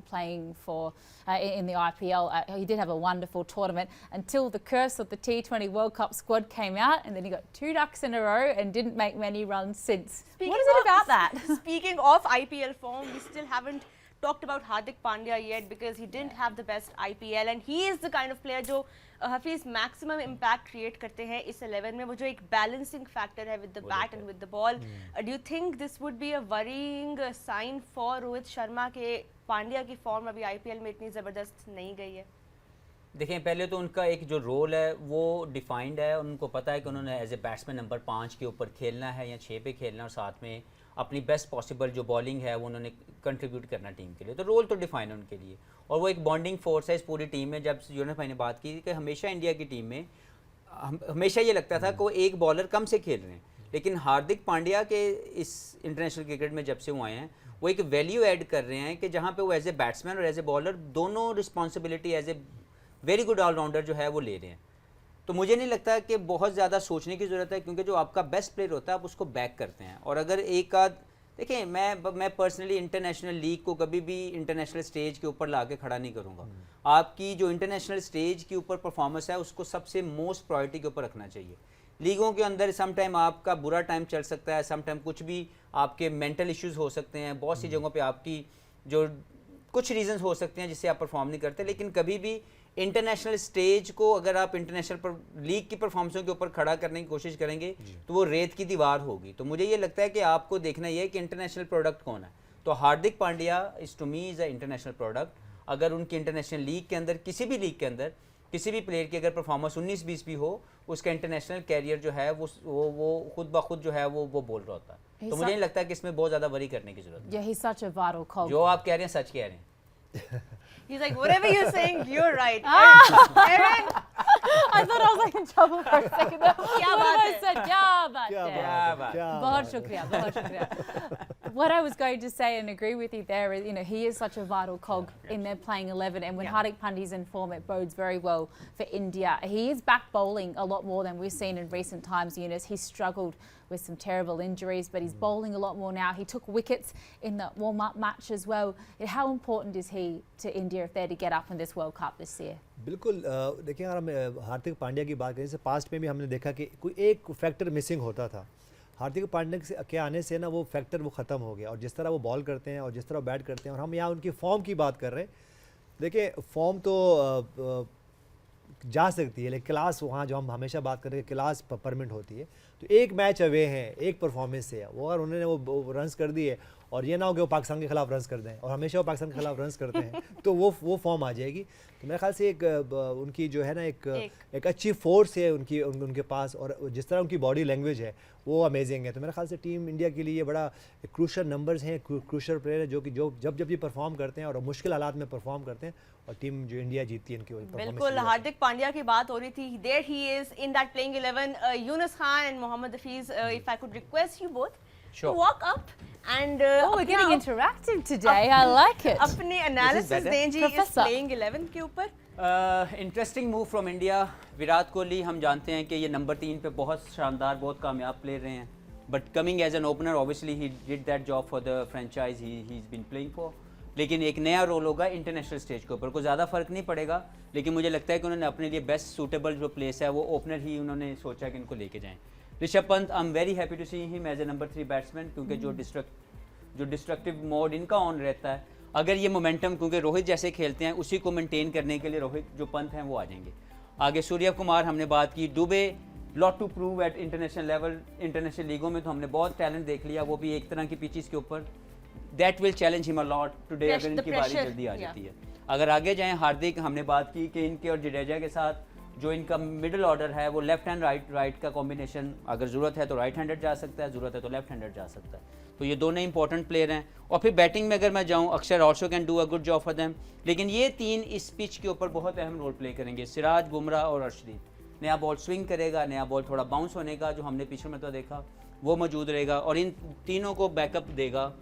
playing for in the IPL. He did have a wonderful tournament until the curse of the T20 World Cup squad came out, and then he got 2 ducks in a row and didn't make many runs since. What is it about that? Speaking of IPL form, we still haven't talked about Hardik Pandya yet because he didn't have the best IPL, and he is the kind of player जो Hafeez maximum impact create करते हैं इस 11 में। वो जो एक balancing factor है with the bat and with the ball. Do you think this would be a worrying sign for Rohit Sharma के पांड्या की फॉर्म अभी आईपीएल में इतनी ज़बरदस्त नहीं गई है? देखें, पहले तो उनका एक जो रोल है वो डिफाइंड है, उनको पता है कि उन्होंने एज ए बैट्समैन नंबर 5 के ऊपर खेलना है या 6 पे खेलना, और साथ में अपनी बेस्ट पॉसिबल जो बॉलिंग है वो उन्होंने कंट्रीब्यूट करना टीम के लिए। तो रोल तो डिफाइन है उनके लिए, और वो एक बॉन्डिंग फोर्स है इस पूरी टीम में। जब यूनुस भाई ने बात की कि हमेशा इंडिया की टीम में हमेशा ये लगता था कि वो एक बॉलर कम से खेल रहे हैं, लेकिन हार्दिक पांड्या के इस इंटरनेशनल क्रिकेट में जब से वो आए हैं वो एक वैल्यू ऐड कर रहे हैं कि जहाँ पे वो एज ए बैट्समैन और एज ए बॉलर दोनों responsibility as a very good allrounder जो है वो ले रहे हैं। तो मुझे नहीं लगता कि बहुत ज़्यादा सोचने की ज़रूरत है, क्योंकि जो आपका बेस्ट प्लेयर होता है आप उसको बैक करते हैं। और अगर एक आध देखिए, मैं पर्सनली इंटरनेशनल लीग को कभी भी इंटरनेशनल स्टेज के ऊपर ला के खड़ा नहीं करूँगा। आपकी जो इंटरनेशनल स्टेज के ऊपर परफॉर्मेंस है उसको सबसे मोस्ट प्रायोरिटी के ऊपर रखना चाहिए। लीगों के अंदर सम टाइम आपका बुरा टाइम चल सकता है, सम टाइम कुछ भी आपके मेंटल इश्यूज़ हो सकते हैं, बहुत सी जगहों पे आपकी जो कुछ रीजंस हो सकते हैं जिससे आप परफॉर्म नहीं करते, लेकिन कभी भी इंटरनेशनल स्टेज को अगर आप इंटरनेशनल पर लीग की परफॉर्मेंसों के ऊपर खड़ा करने की कोशिश करेंगे तो वो रेत की दीवार होगी। तो मुझे ये लगता है कि आपको देखना ये है कि इंटरनेशनल प्रोडक्ट कौन है। तो Hardik Pandya is to me is a international product. अगर उनकी इंटरनेशनल लीग के अंदर, किसी भी लीग के अंदर किसी भी प्लेयर की अगर परफॉर्मेंस 19-20 भी हो, उसका इंटरनेशनल कैरियर जो है वो खुद ब खुद जो है वो बोल रहा होता है। तो मुझे नहीं लगता कि इसमें बहुत ज़्यादा वरी करने की जरूरत है। he's such a vital cog. जो आप कह रहे हैं सच कह रहे हैं। He's like, whatever you're saying, you're right. Aaron, I thought I was like in trouble for a second. क्या बात है? क्या बात क्या है? बात है, क्या बहुत बात है। शुक्रिया, बहुत शुक्रिया. What I was going to say and agree with you there is, you know, he is such a vital cog in their playing 11, and when Hardik Pandya's in form, it bodes very well for India. He is back bowling a lot more than we've seen in recent times, Eunice. He's struggled with some terrible injuries, but he's bowling a lot more now. He took wickets in the warm-up match as well. How important is he to India if they're to get up in this World Cup this year? बिल्कुल देखिए, अगर हम हार्दिक पांड्या की बात करें, जैसे past में भी हमने देखा कि कोई एक फैक्टर मिसिंग होता था। हार्दिक पांड्या के आने से ना वो फैक्टर वो ख़त्म हो गया, और जिस तरह वो बॉल करते हैं और जिस तरह बैट करते हैं, और हम यहाँ उनकी फॉर्म की बात कर रहे हैं। देखिए, फॉर्म तो जा सकती है, लेकिन क्लास वहाँ जो हम हमेशा बात कर रहे हैं, क्लास परमानेंट होती है। तो एक मैच अवे हैं, एक परफॉर्मेंस से वो अगर उन्होंने वो रन्स कर दिए, और ये ना हो कि वो पाकिस्तान के खिलाफ रन्स कर दें, और हमेशा वो पाकिस्तान के खिलाफ रन्स करते हैं, तो वो फॉर्म आ जाएगी। तो मेरे ख्याल से एक उनकी जो है ना एक अच्छी फोर्स है उनके पास, और जिस तरह उनकी बॉडी लैंग्वेज है वो अमेजिंग है। तो मेरे ख्याल से टीम इंडिया के लिए बड़ा क्रूशल नंबर्स हैं, क्रूशल प्लेयर है, जो जब ये परफॉर्म करते हैं और मुश्किल हालात में परफॉर्म करते हैं, और टीम जो इंडिया जीतती है इनकी परफॉर्मेंस। बिल्कुल, हार्दिक पांड्या की बात हो रही थी। There he is in that playing 11, Younis Khan and Mohammad Hafeez, if I could request you both to walk up and we're getting interactive today. I like it. अपने एनालिसिस दें जी इस प्लेइंग 11 के ऊपर। Interesting move from India. Virat Kohli हम जानते हैं कि ये नंबर 3 पे बहुत शानदार, बहुत कामयाब प्लेयर रहे हैं, but coming as an opener obviously he did that job for the franchise he is been playing for. लेकिन एक नया रोल होगा इंटरनेशनल स्टेज के ऊपर, कोई ज़्यादा फ़र्क नहीं पड़ेगा, लेकिन मुझे लगता है कि उन्होंने अपने लिए बेस्ट सूटेबल जो प्लेस है वो ओपनर ही उन्होंने सोचा कि इनको लेके जाएँ। Rishabh Pant, I am very happy to see him as a number 3 batsman, क्योंकि जो डिस्ट्रक्टिव मोड इनका ऑन रहता है, अगर ये मोमेंटम, क्योंकि रोहित जैसे खेलते हैं, उसी को मेंटेन करने के लिए रोहित जो पंत हैं वो आ जाएंगे आगे। सूर्य कुमार हमने बात की, Dube lot to prove at international level. International लीगों में तो हमने बहुत टैलेंट देख लिया, वो भी एक तरह की पिचेस के ऊपर। That will challenge him a lot today अगर इनकी बारी जल्दी आ जाती है। अगर आगे जाएँ, हार्दिक, हमने बात की कि इनके और जडेजा के साथ जो इनका मिडिल ऑर्डर है वो लेफ्ट हैंड राइट का कॉम्बिनेशन, अगर ज़रूरत है तो राइट हैंडेड जा सकता है, ज़रूरत है तो लेफ्ट हैंडेड जा सकता है। तो ये दोनों इंपॉर्टेंट प्लेयर हैं। और फिर बैटिंग में अगर मैं जाऊँ, अक्षर also can do a good job for them, लेकिन ये 3 इस पिच के ऊपर बहुत अहम रोल प्ले करेंगे। सिराज, बुमराह और अर्शदीप। नया बॉल स्विंग करेगा, नया बॉल थोड़ा बाउंस होने का जो हमने पिछले में तो देखा वो मौजूद रहेगा, और इन तीनों को बैकअप देगा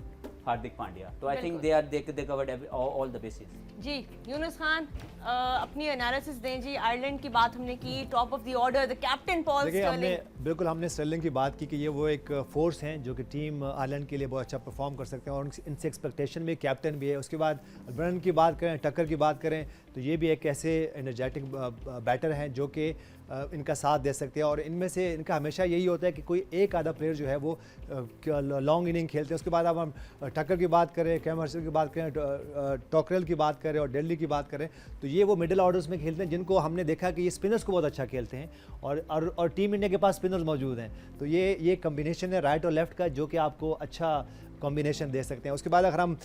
हार्दिक पांड्या। तो I think they covered all the basis. जी यूनुस खान, अपनी एनालिसिस दें जी। आयरलैंड की बात हमने की, top of the order, the captain Paul Stirling. हमने स्टर्लिंग की बात की कि ये वो एक फोर्स हैं जो कि टीम आयरलैंड के लिए बहुत अच्छा परफॉर्म कर सकते हैं, और इनसे एक्सपेक्टेशन भी, कैप्टन भी है। उसके बाद ब्रन की बात करें, टक्कर की बात करें, तो ये भी एक ऐसे एनर्जेटिक बैटर हैं जो कि इनका साथ दे सकते हैं, और इनमें से इनका हमेशा यही होता है कि कोई एक आधा प्लेयर जो है वो लॉन्ग इनिंग खेलते हैं। उसके बाद अब हम टक्कर की बात करें, कैम हर्सल की बात करें, टॉकरेल की बात करें और दिल्ली की बात करें, तो ये वो मिडिल ऑर्डर्स में खेलते हैं जिनको हमने देखा कि ये स्पिनर्स को बहुत अच्छा खेलते हैं, और टीम इंडिया के पास स्पिनर्स मौजूद हैं। तो ये कम्बिनेशन है राइट और लेफ्ट का, जो कि आपको अच्छा कॉम्बिनेशन दे सकते हैं। उसके बाद अगर हम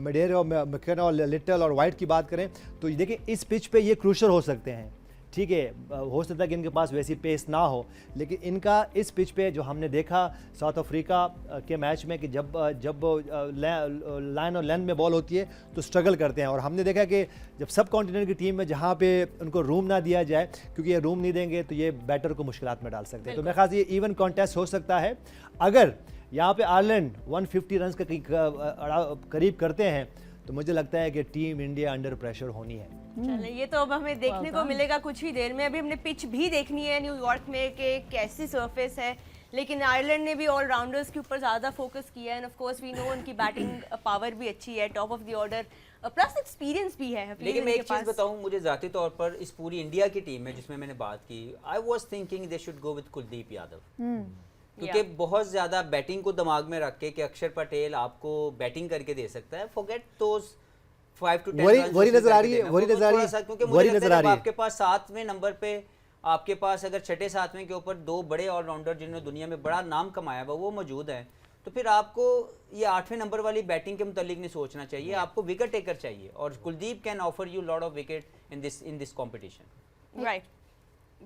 मिडेर और मैकेना और लिटल और वाइट की बात करें, तो देखिए इस पिच पे ये क्रूशल हो सकते हैं। ठीक है, हो सकता है कि इनके पास वैसी पेस ना हो, लेकिन इनका इस पिच पे जो हमने देखा साउथ अफ्रीका के मैच में कि जब लाइन और लेंथ में बॉल होती है तो स्ट्रगल करते हैं, और हमने देखा कि जब सब कॉन्टिनेंट की टीम में जहाँ पे उनको रूम ना दिया जाए, क्योंकि ये रूम नहीं देंगे तो ये बैटर को मुश्किलात में डाल सकते हैं। तो मेरे ख्याल से ये इवन कॉन्टेस्ट हो सकता है। अगर यहाँ पे आयरलैंड 150 रन के करीब करते हैं, तो मुझे लगता है कि टीम इंडिया अंडर प्रेशर होनी है। चलिए, ये तो अब हमें देखने को मिलेगा कुछ ही देर में। अभी हमने पिच भी देखनी है न्यूयॉर्क में कि कैसी सरफेस है, लेकिन आयरलैंड ने भी ऑलराउंडर्स के ऊपर ज़्यादा फोकस किया है, and of course we know उनकी बैटिंग पावर भी अच्छी है, top of the order, plus experience भी है। लेकिन मैं एक चीज़ बताऊं, मुझे ज़ाती तौर पर इस पूरी इंडिया की टीम में जिसमें मैंने बात की, I was thinking they should go with Kuldeep Yadav, क्योंकि बहुत ज़्यादा बैटिंग को दिमाग में रख के कि अक्षर पटेल आपको बैटिंग करके दे सकता है, फॉरगेट दोस 5 to 10 वही नजर आ रही है, वही नजर आ रही है, क्योंकि वही मुझे नजर लगता आ है रही है। आपके पास 7वें नंबर पे आपके पास अगर 6ठे 7वें के ऊपर 2 बड़े ऑलराउंडर जिन्होंने दुनिया में बड़ा नाम कमाया हुआ वो मौजूद हैं, तो फिर आपको ये 8वें नंबर वाली बैटिंग के मुतालिक नहीं सोचना चाहिए, आपको विकेट टेकर चाहिए, और Kuldeep can offer you lot of wicket in this competition. Right.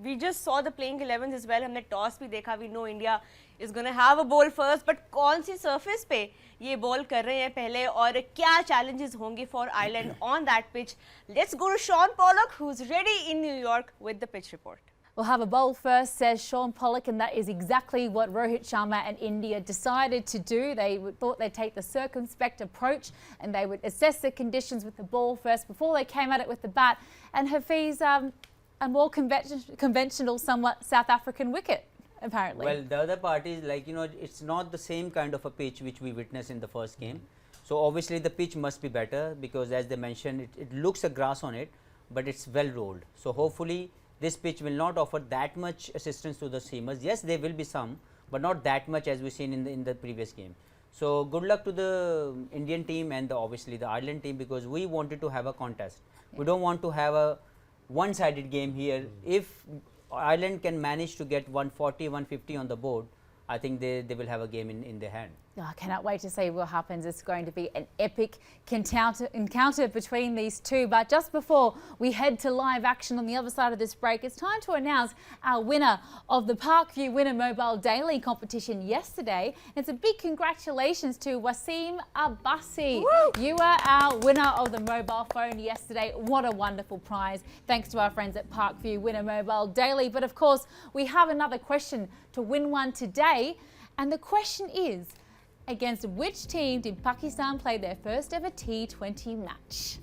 We just saw the playing 11s as well. हमने टॉस भी देखा. We know India is going to have a ball first. But कौन सी surface पे ये ball कर रहे हैं पहले और क्या challenges होंगे for Ireland on that pitch? Let's go to Sean Pollock, who's ready in New York with the pitch report. We'll have a bowl first, says Sean Pollock, and that is exactly what Rohit Sharma and India decided to do. They thought they'd take the circumspect approach and they would assess the conditions with the ball first before they came at it with the bat. And Hafiz, a more conventional, somewhat South African wicket, apparently. Well, the other part is like, you know, it's not the same kind of a pitch which we witnessed in the first game. So obviously the pitch must be better because, as they mentioned, it looks a grass on it, but it's well rolled. So hopefully this pitch will not offer that much assistance to the seamers. Yes, there will be some, but not that much as we've seen in the previous game. So good luck to the Indian team and obviously the Ireland team, because we wanted to have a contest. We don't want to have a one-sided game here. If Ireland can manage to get 140, 150 on the board, I think they will have a game in their hand. Oh, I cannot wait to see what happens. It's going to be an epic encounter between these two. But just before we head to live action on the other side of this break, it's time to announce our winner of the Parkview Winner Mobile Daily competition yesterday. It's a big congratulations to Wasim Abbasi. Woo! You were our winner of the mobile phone yesterday. What a wonderful prize. Thanks to our friends at Parkview Winner Mobile Daily. But of course, we have another question to win one today. And the question is, against which team did Pakistan play their first ever T20 match?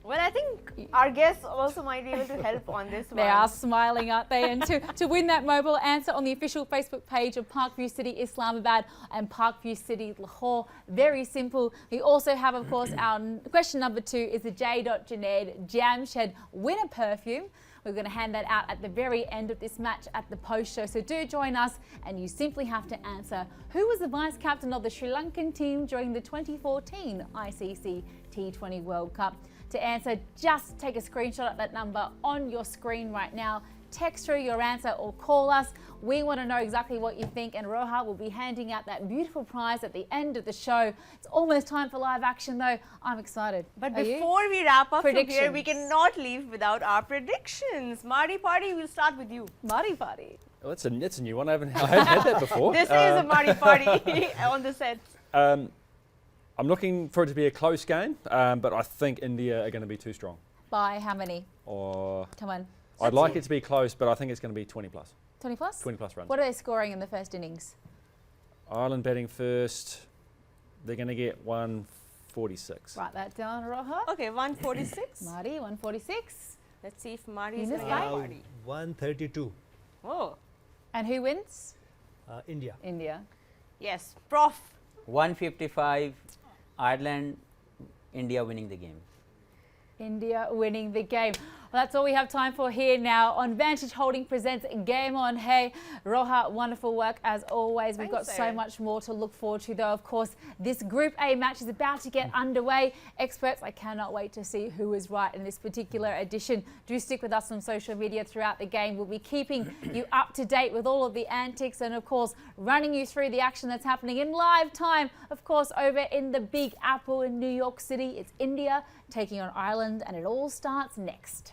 Well, I think our guests also might be able to help on this one. They are smiling, aren't they? And to win that mobile, answer on the official Facebook page of Parkview City Islamabad and Parkview City Lahore. Very simple. We also have, of course, our question number 2 is the J. Junaid Jamshed winner perfume. We're going to hand that out at the very end of this match at the post show. So do join us, and you simply have to answer who was the vice captain of the Sri Lankan team during the 2014 ICC T20 World Cup. To answer, just take a screenshot of that number on your screen right now. Text through your answer or call us. We want to know exactly what you think, and Roha will be handing out that beautiful prize at the end of the show. It's almost time for live action though. I'm excited. But Are you? before we wrap up from here, we Predictions. cannot leave without our predictions. Marty Party, we'll start with you. Marty Party. Oh, that's a new one. I haven't had that before. This is a Marty Party on the set. I'm looking for it to be a close game, but I think India are going to be too strong. By how many? Or Come on. I'd like it to be close, but I think it's going to be 20 plus. 20 plus? 20 plus runs. What are they scoring in the first innings? Ireland batting first. They're going to get 146. Write that down, Roha. Okay, 146. Marty, 146. Let's see if Marty is Venus going to get Bay? Marty. 132. Oh, And who wins? India. India. yes. Prof. 155, Ireland, India winning the game. India winning the game. Well, that's all we have time for here now on Vantage Holding presents Game On. Hey, Roha, wonderful work as always. We've got Thanks, so Erin. much more to look forward to, though. Of course, this Group A match is about to get underway. Experts, I cannot wait to see who is right in this particular edition. Do stick with us on social media throughout the game. We'll be keeping you up to date with all of the antics and, of course, running you through the action that's happening in live time. Of course, over in the Big Apple in New York City, it's India taking on Ireland, and it all starts next.